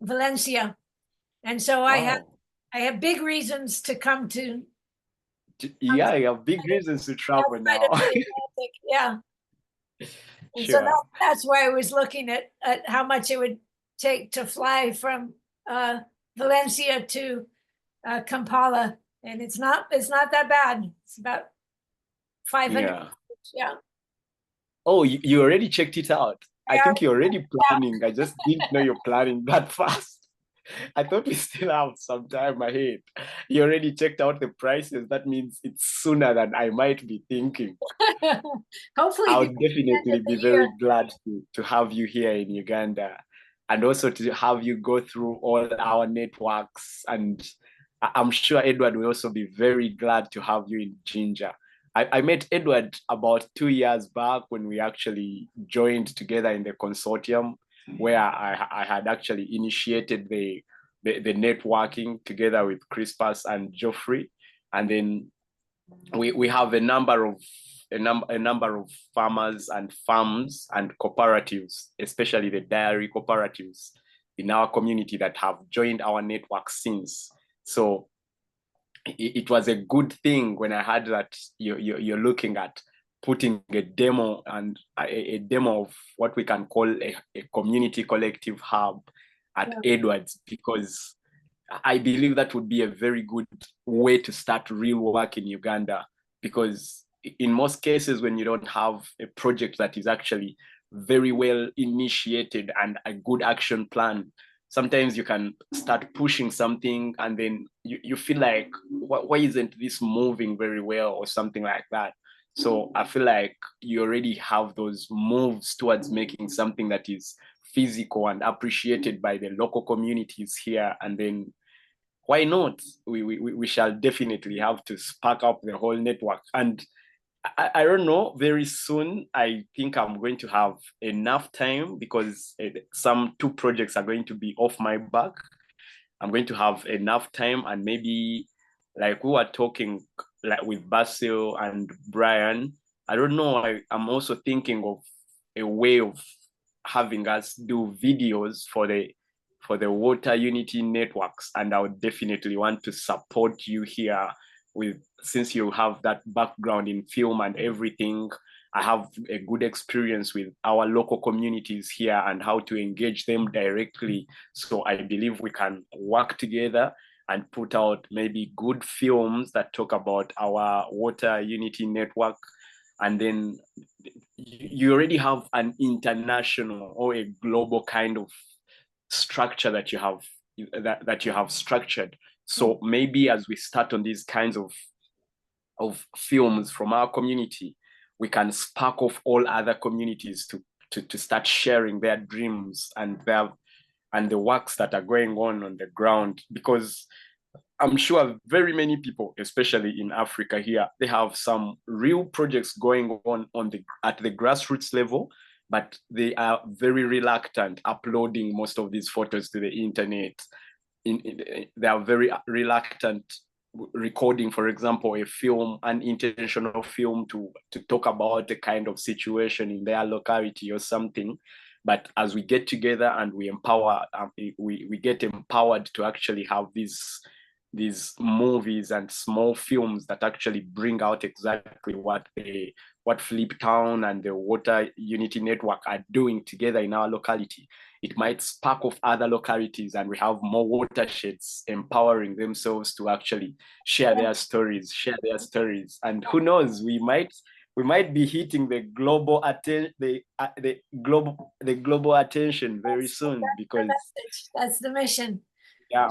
Valencia, and so wow. I have big reasons to come to Yeah, you have big reasons to travel outside now. of the Atlantic. Yeah, and so Sure. that's why I was looking at how much it would take to fly from Valencia to Kampala, and it's not that bad. It's about 500. Yeah. Yeah, Oh, you already checked it out. I yeah, think you're already planning. I just didn't know you're planning that fast. I thought we still have some time ahead. You already checked out the prices. That means it's sooner than I might be thinking. hopefully I before would the end definitely of be the year. very glad to have you here in Uganda and also to have you go through all our networks. And I'm sure Edward will also be very glad to have you in Ginger. I met Edward about 2 years back when we actually joined together in the consortium where I had actually initiated the networking together with Crispus and Geoffrey. And then we have a number of farmers and farms and cooperatives, especially the dairy cooperatives in our community that have joined our network since. So it was a good thing when I heard that you're looking at putting a demo and a demo of what we can call a community collective hub at Edwards, because I believe that would be a very good way to start real work in Uganda, because in most cases, when you don't have a project that is actually very well initiated and a good action plan, sometimes you can start pushing something and then you feel like, why isn't this moving very well or something like that? So I feel like you already have those moves towards making something that is physical and appreciated by the local communities here. And then why not? We shall definitely have to spark up the whole network. And I don't know, very soon, I think I'm going to have enough time because some 2 projects are going to be off my back. I'm going to have enough time, and maybe like we were talking like with Basil and Brian, I don't know, I'm also thinking of a way of having us do videos for the water unity networks. And I would definitely want to support you here with, since you have that background in film and everything. I have a good experience with our local communities here and how to engage them directly. So I believe we can work together and put out maybe good films that talk about our water unity network. And then you already have an international or a global kind of structure that you have structured. So maybe as we start on these kinds of films from our community, we can spark off all other communities to start sharing their dreams and the works that are going on the ground. Because I'm sure very many people, especially in Africa here, they have some real projects going on at the grassroots level, but they are very reluctant uploading most of these photos to the internet. They are very reluctant recording, for example, a film, an intentional film to talk about a kind of situation in their locality or something. But as we get together and we empower, we get empowered to actually have these movies and small films that actually bring out exactly what Fliptown and the Water Unity Network are doing together in our locality. It might spark off other localities, and we have more watersheds empowering themselves to actually share their stories. And who knows, we might be hitting the global global attention very soon, because that's the mission. Yeah.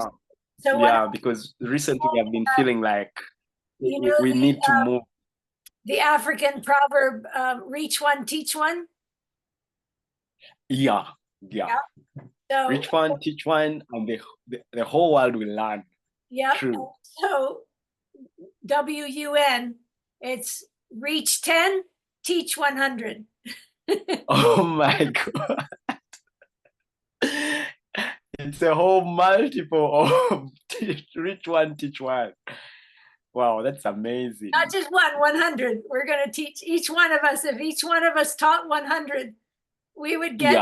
So because recently I've been feeling like we the, need to move. The African proverb, reach one, teach one. Yeah. So, reach one, teach one, and the whole world will learn. Yeah. True. So WUN, it's reach 10, teach 100. Oh my God. It's a whole multiple of reach one, teach one. Wow, that's amazing. Not just 100. We're going to teach each one of us. If each one of us taught 100, we would get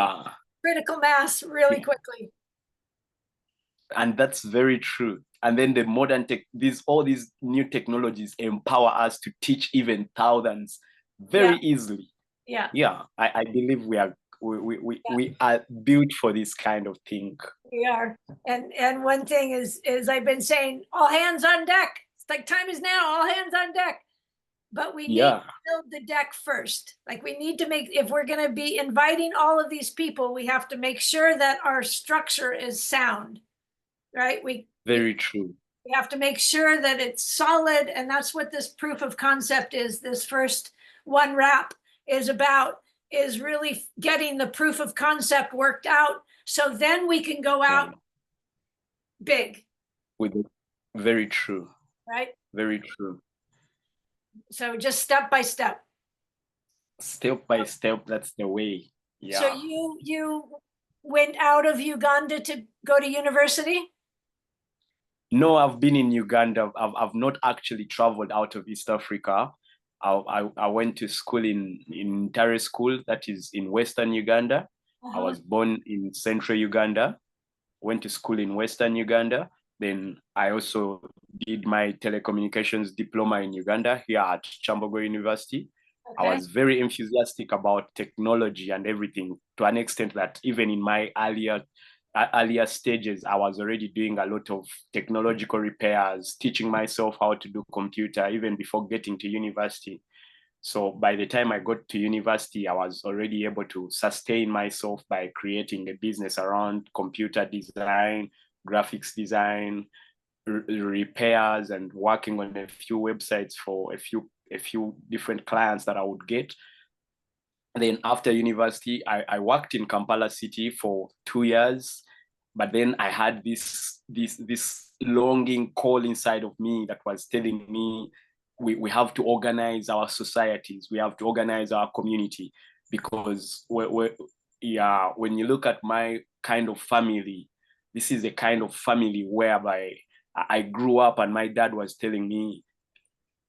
critical mass really quickly. And that's very true. And then the modern all these new technologies empower us to teach even thousands very easily. Yeah. I believe we are built for this kind of thing. We are. And one thing is I've been saying, all hands on deck. It's like time is now, all hands on deck. But we need to build the deck first. Like we need to if we're going to be inviting all of these people, we have to make sure that our structure is sound, right? Very true. We have to make sure that it's solid. And that's what this proof of concept is. This first one wrap is about, is really getting the proof of concept worked out. So then we can go out big. Very true. Right? Very true. So just step by step. Step by step, that's the way. Yeah. So you went out of Uganda to go to university? No, I've been in Uganda. I've not actually traveled out of East Africa. I went to school in Tare School, that is in Western Uganda. I was born in Central Uganda, went to school in Western Uganda. Then I also did my telecommunications diploma in Uganda here at Chambogo University. I was very enthusiastic about technology and everything, to an extent that even in my earlier stages, I was already doing a lot of technological repairs, teaching myself how to do computer even before getting to university. So by the time I got to university, I was already able to sustain myself by creating a business around computer design, graphics design, repairs, and working on a few websites for a few different clients that I would get. then after university, I worked in Kampala City for 2 years, but then I had this longing call inside of me that was telling me we have to organize our societies, we have to organize our community, because yeah, when you look at my kind of family, this is a kind of family whereby I grew up, and my dad was telling me,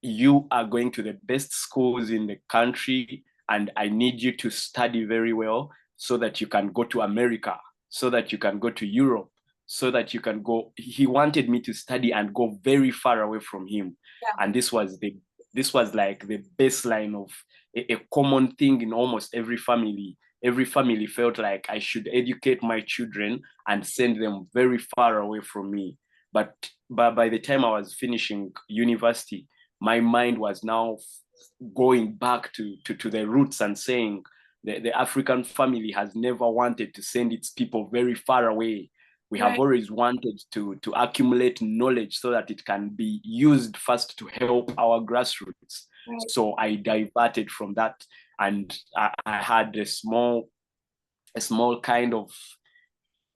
you are going to the best schools in the country, and I need you to study very well so that you can go to America, so that you can go to Europe, so that you can go. He wanted me to study and go very far away from him. Yeah. And this was like the baseline of a common thing in almost every family. Every family felt like I should educate my children and send them very far away from me. But by the time I was finishing university, my mind was now going back to the roots and saying the African family has never wanted to send its people very far away. We have always wanted to accumulate knowledge so that it can be used first to help our grassroots. Right. So I diverted from that, and I had a small kind of,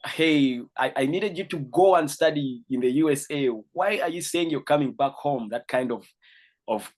hey, I needed you to go and study in the USA. Why are you saying you're coming back home? That kind of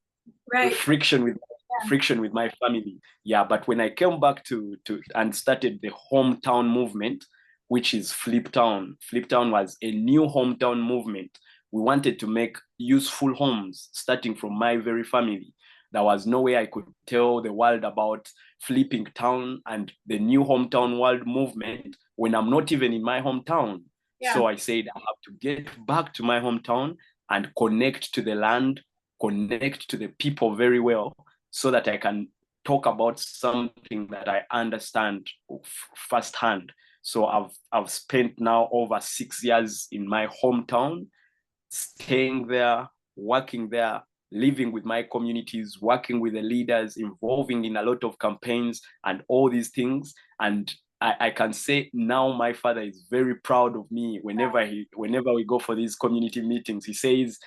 friction with my family. Yeah, but when I came back to and started the hometown movement, which is Fliptown. Fliptown was a new hometown movement. We wanted to make useful homes, starting from my very family. There was no way I could tell the world about Flipping Town and the new hometown world movement when I'm not even in my hometown. Yeah. So I said, I have to get back to my hometown and connect to the land, connect to the people very well, so that I can talk about something that I understand firsthand. So I've spent now over 6 years in my hometown, staying there, working there, living with my communities, working with the leaders, involving in a lot of campaigns and all these things. And I can say now my father is very proud of me. Whenever we go for these community meetings, he says,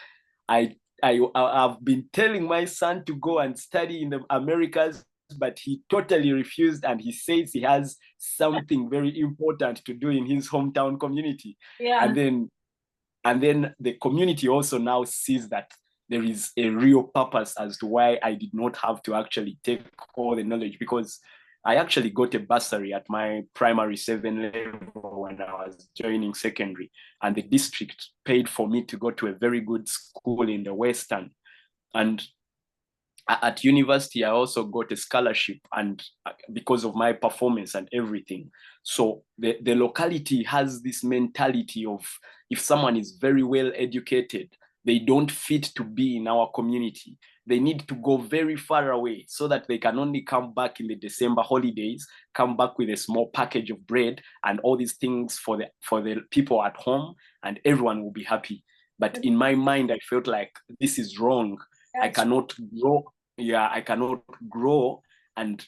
I've been telling my son to go and study in the Americas, but he totally refused, and he says he has something very important to do in his hometown community. Yeah. And then the community also now sees that there is a real purpose as to why I did not have to actually take all the knowledge, because I actually got a bursary at my primary 7 level when I was joining secondary, and the district paid for me to go to a very good school in the Western. And at university, I also got a scholarship, and because of my performance and everything. So the locality has this mentality of, if someone is very well educated, they don't fit to be in our community. They need to go very far away so that they can only come back in the December holidays, come back with a small package of bread and all these things for the people at home, and everyone will be happy. But in my mind, I felt like this is wrong. I cannot grow. Yeah, I cannot grow and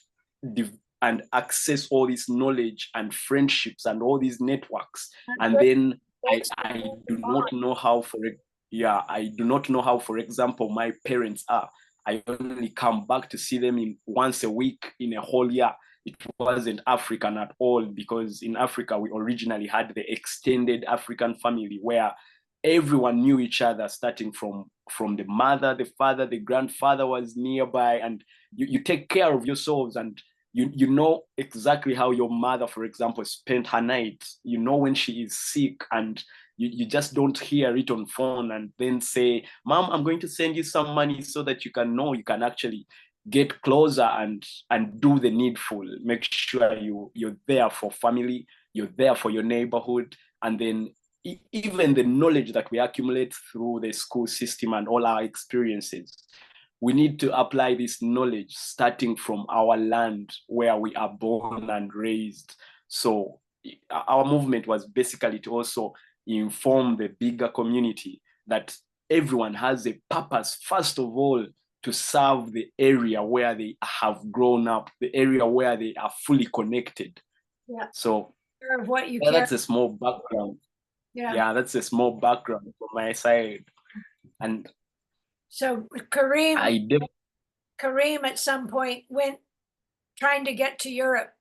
access all this knowledge and friendships and all these networks. And then I do not know how, I do not know how, for example, my parents are. I only come back to see them once a week in a whole year. It wasn't African at all, because in Africa, we originally had the extended African family where everyone knew each other, starting from the mother, the father, the grandfather was nearby, and you take care of yourselves, and you know exactly how your mother, for example, spent her night. You know when she is sick, and you just don't hear it on phone and then say, Mom, I'm going to send you some money so that you can actually get closer and do the needful. Make sure you're there for family, you're there for your neighborhood. And then even the knowledge that we accumulate through the school system and all our experiences, we need to apply this knowledge starting from our land where we are born and raised. So our movement was basically to also inform the bigger community that everyone has a purpose, first of all, to serve the area where they have grown up, the area where they are fully connected. Yeah. So that's a small background. Yeah, that's a small background from my side. And so Kareem at some point went trying to get to Europe.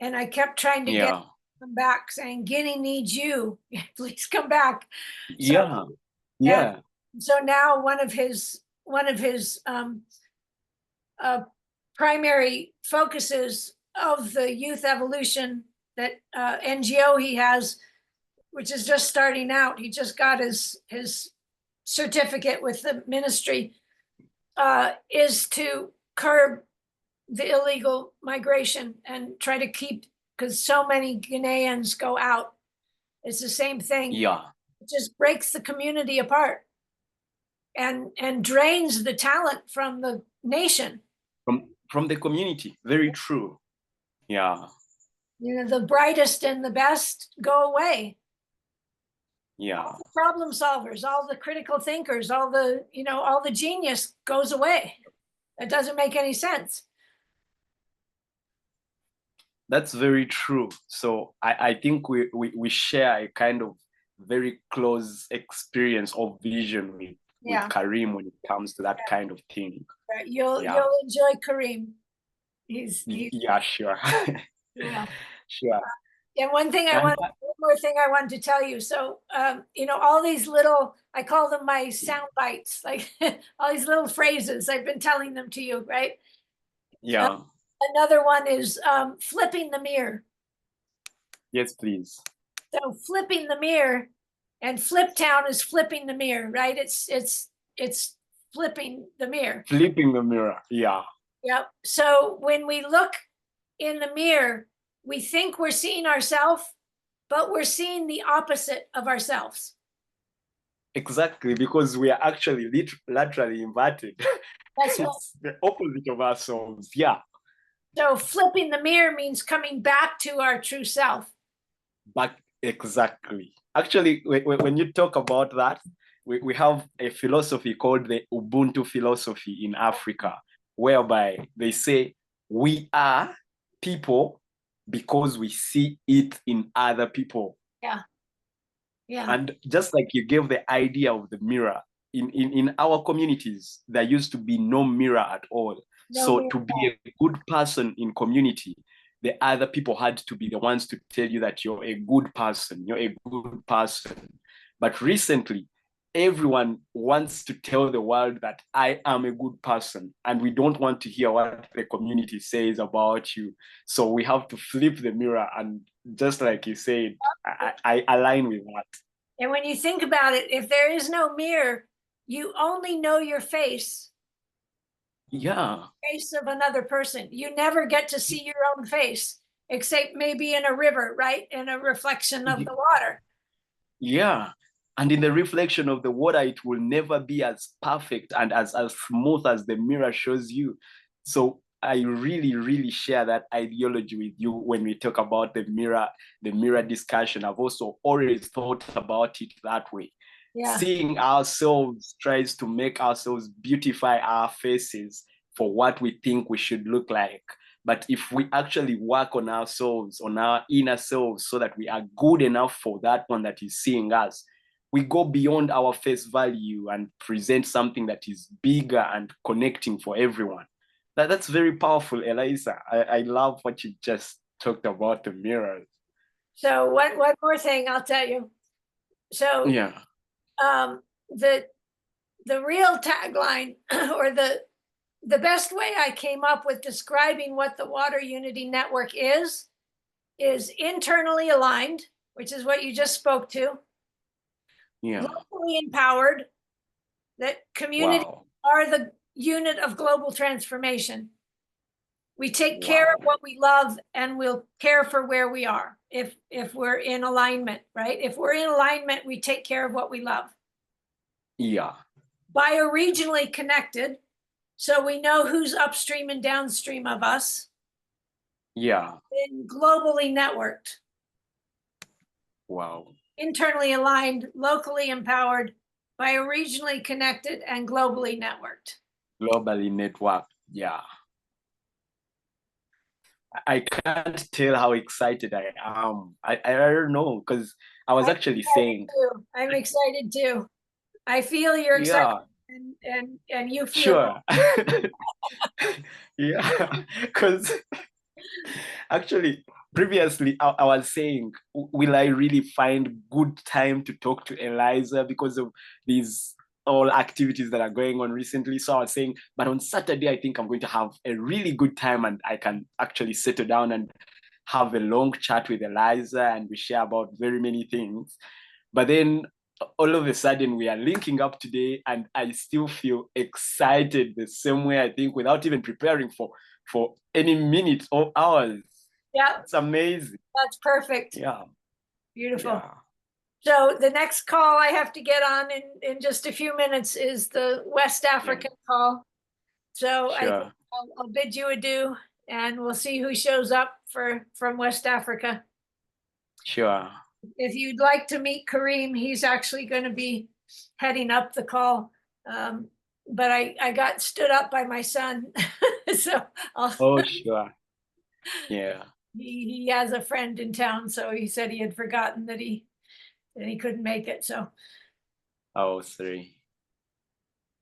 And I kept trying to get them back, saying, Guinea needs you. Please come back. So now one of his primary focuses of the youth evolution that NGO he has, which is just starting out. He just got his certificate with the ministry, is to curb the illegal migration and try to keep, because so many Guineans go out. It's the same thing. Yeah. It just breaks the community apart and drains the talent from the nation. From the community. Very true. Yeah. You know, the brightest and the best go away. Yeah. All the problem solvers, all the critical thinkers, all the genius goes away. It doesn't make any sense. That's very true. So I think we share a kind of very close experience or vision with Karim when it comes to that kind of thing. You'll enjoy Karim. He's sure. Yeah. Sure. And one more thing I wanted to tell you. So all these little, I call them my sound bites, like all these little phrases, I've been telling them to you, right? Yeah. Another one is flipping the mirror. Yes, please. So flipping the mirror, and Fliptown is flipping the mirror, right? It's flipping the mirror. Flipping the mirror, yeah. Yep. So when we look in the mirror, we think we're seeing ourselves, but we're seeing the opposite of ourselves. Exactly, because we are actually laterally inverted. That's it's the opposite of ourselves, yeah. So flipping the mirror means coming back to our true self. Exactly. Actually, when you talk about that, we have a philosophy called the Ubuntu philosophy in Africa, whereby they say we are people because we see it in other people. Yeah. Yeah. And just like you gave the idea of the mirror, in our communities, there used to be no mirror at all. To be a good person in community, the other people had to be the ones to tell you that you're a good person, But recently, everyone wants to tell the world that I am a good person, and we don't want to hear what the community says about you. So we have to flip the mirror, and just like you said, I align with that. And when you think about it, if there is no mirror, you only know your face. Yeah. Face of another person. You never get to see your own face, except maybe in a river, right? In a reflection of the water. Yeah. And in the reflection of the water, it will never be as perfect and as smooth as the mirror shows you. So I really, really share that ideology with you when we talk about the mirror discussion. I've also always thought about it that way. Yeah. Seeing ourselves tries to make ourselves beautify our faces for what we think we should look like. But if we actually work on ourselves, on our inner selves, so that we are good enough for that one that is seeing us, we go beyond our face value and present something that is bigger and connecting for everyone. That's very powerful, Eliza. I love what you just talked about the mirrors. So one more thing I'll tell you. So yeah. The real tagline or the best way I came up with describing what the Water Unity Network is internally aligned, which is what you just spoke to. Yeah. Locally empowered, that communities are the unit of global transformation. We take care of what we love, and we'll care for where we are if we're in alignment, right? If we're in alignment, we take care of what we love. Yeah. Bioregionally connected, so we know who's upstream and downstream of us. Yeah. And globally networked. Wow. Internally aligned, locally empowered, bioregionally connected, and globally networked. Globally networked, yeah. I can't tell how excited I am. I don't know, because I was actually saying. I'm excited too. I feel you're excited, and you feel. Sure. Yeah, because Actually, previously I was saying, will I really find good time to talk to Eliza because of these all activities that are going on recently? So I was saying, but on Saturday, I think I'm going to have a really good time and I can actually settle down and have a long chat with Eliza and we share about very many things. But then all of a sudden we are linking up today and I still feel excited the same way, I think, without even preparing for any minutes or hours. Yeah. It's amazing. That's perfect. Yeah. Beautiful. Yeah. So the next call I have to get on in just a few minutes is the West African call. So Sure. I'll bid you adieu and we'll see who shows up from West Africa. Sure. If you'd like to meet Kareem, he's actually going to be heading up the call. But I got stood up by my son. So Oh, sure. Yeah. He has a friend in town, so he said he had forgotten that he couldn't make it. So Oh, sorry.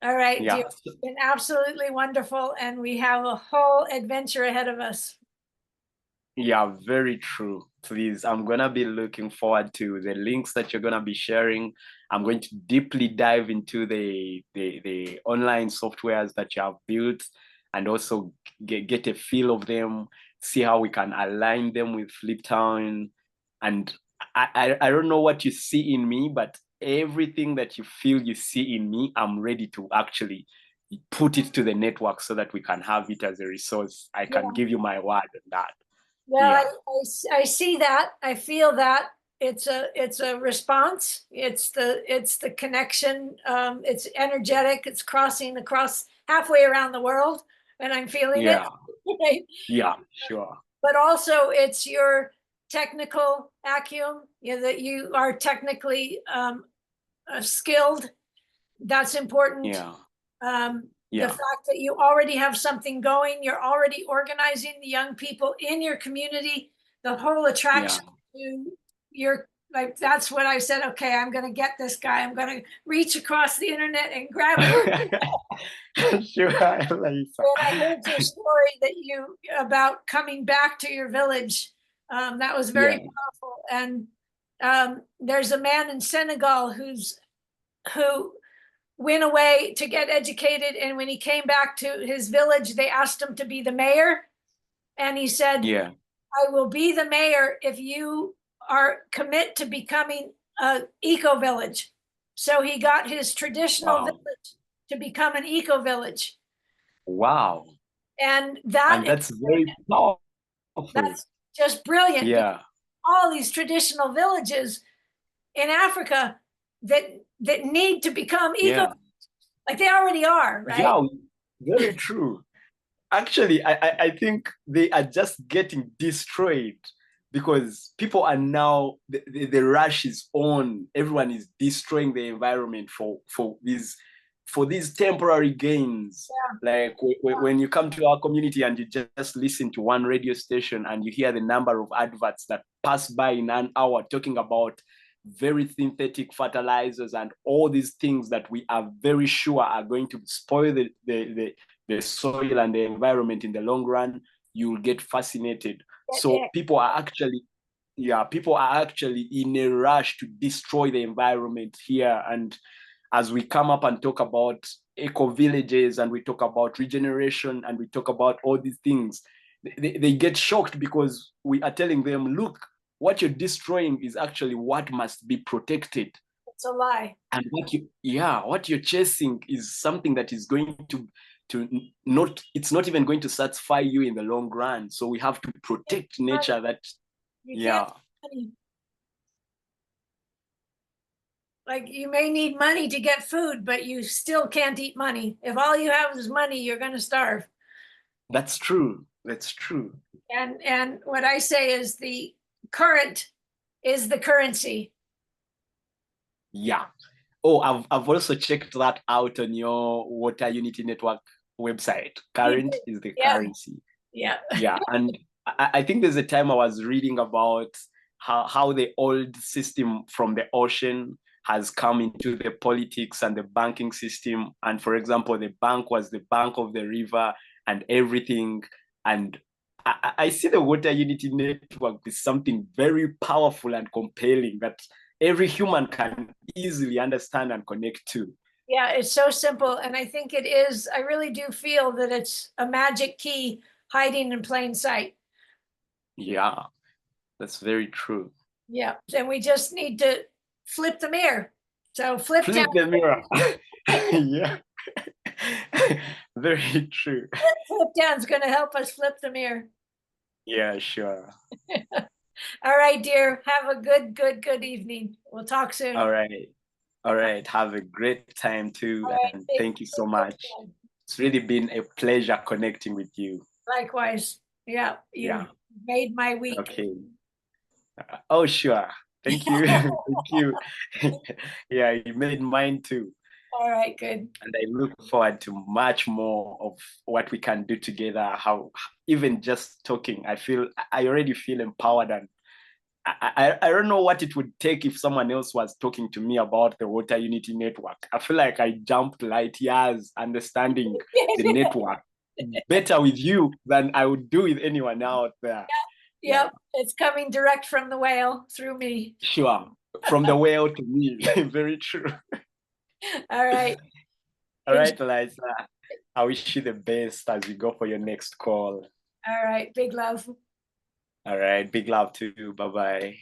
all right, Yeah. dear. It's been absolutely wonderful, and we have a whole adventure ahead of us. Yeah, very true. Please, I'm gonna be looking forward to the links that you're gonna be sharing. I'm going to deeply dive into the online softwares that you have built and also get a feel of them, see how we can align them with Fliptown. And I don't know what you see in me, but everything that you feel you see in me, I'm ready to actually put it to the network so that we can have it as a resource. I can give you my word on that. Well, Yeah. I see that. I feel that it's a response. It's the connection. It's energetic. It's crossing across halfway around the world, and I'm feeling it. Right? Yeah, sure. But also, it's your technical acumen. You know, that you are technically skilled. That's important. Yeah. The fact that you already have something going, you're already organizing the young people in your community, the whole attraction to your, like, that's what I said, okay, I'm going to get this guy. I'm going to reach across the internet and grab him. Sure, Eliza. And I heard your story about coming back to your village. That was very powerful. And there's a man in Senegal who went away to get educated, and when he came back to his village, they asked him to be the mayor, and he said, I will be the mayor if you commit to becoming an eco village. So he got his traditional village to become an eco village. Wow. And that's very powerful. That's just brilliant. Yeah. All these traditional villages in Africa that need to become eco, like they already are, right? Yeah, very true. Actually, I think they are just getting destroyed because people are now, the rush is on. Everyone is destroying the environment for these temporary gains. Like when you come to our community and you just listen to one radio station and you hear the number of adverts that pass by in an hour talking about very synthetic fertilizers and all these things that we are very sure are going to spoil the soil and the environment in the long run, you will get fascinated. So people are actually in a rush to destroy the environment here. And as we come up and talk about eco villages and we talk about regeneration and we talk about all these things, they get shocked because we are telling them, look, what you're destroying is actually what must be protected. It's a lie. And what you're chasing is something that is going to it's not even going to satisfy you in the long run. So we have to protect nature. Like, you may need money to get food, but you still can't eat money. If all you have is money, you're going to starve. That's true. That's true. And what I say is the current is the currency. Yeah. Oh, I've also checked that out on your Water Unity Network website. Current is the currency. Yeah. Yeah. And I think there's a time I was reading about how the old system from the ocean has come into the politics and the banking system. And for example, the bank was the bank of the river and everything. And I see the Water Unity Network is something very powerful and compelling that every human can easily understand and connect to. Yeah, it's so simple. And I think it is, I really do feel that it's a magic key hiding in plain sight. Yeah, that's very true. Yeah. And we just need to flip the mirror. So Flip Fliptown, the mirror. Yeah. Very true. Fliptown's going to help us flip the mirror. Yeah, sure. All right, dear. Have a good evening. We'll talk soon. All right. All right. Have a great time too. All right, And thank you so much. It's really been a pleasure connecting with you. Likewise. Yeah. You Yeah. made my week. Okay. Oh, sure. Thank you. Thank you. Yeah, you made mine too. All right, good. And I look forward to much more of what we can do together. How even just talking, I already feel empowered, and I don't know what it would take if someone else was talking to me about the Water Unity Network. I feel like I jumped light years understanding the network better with you than I would do with anyone out there. Yep, it's coming direct from the whale through me. Sure. From the whale to me. Very true. All right. All right, Eliza. I wish you the best as you go for your next call. All right. Big love. All right. Big love to you. Bye-bye.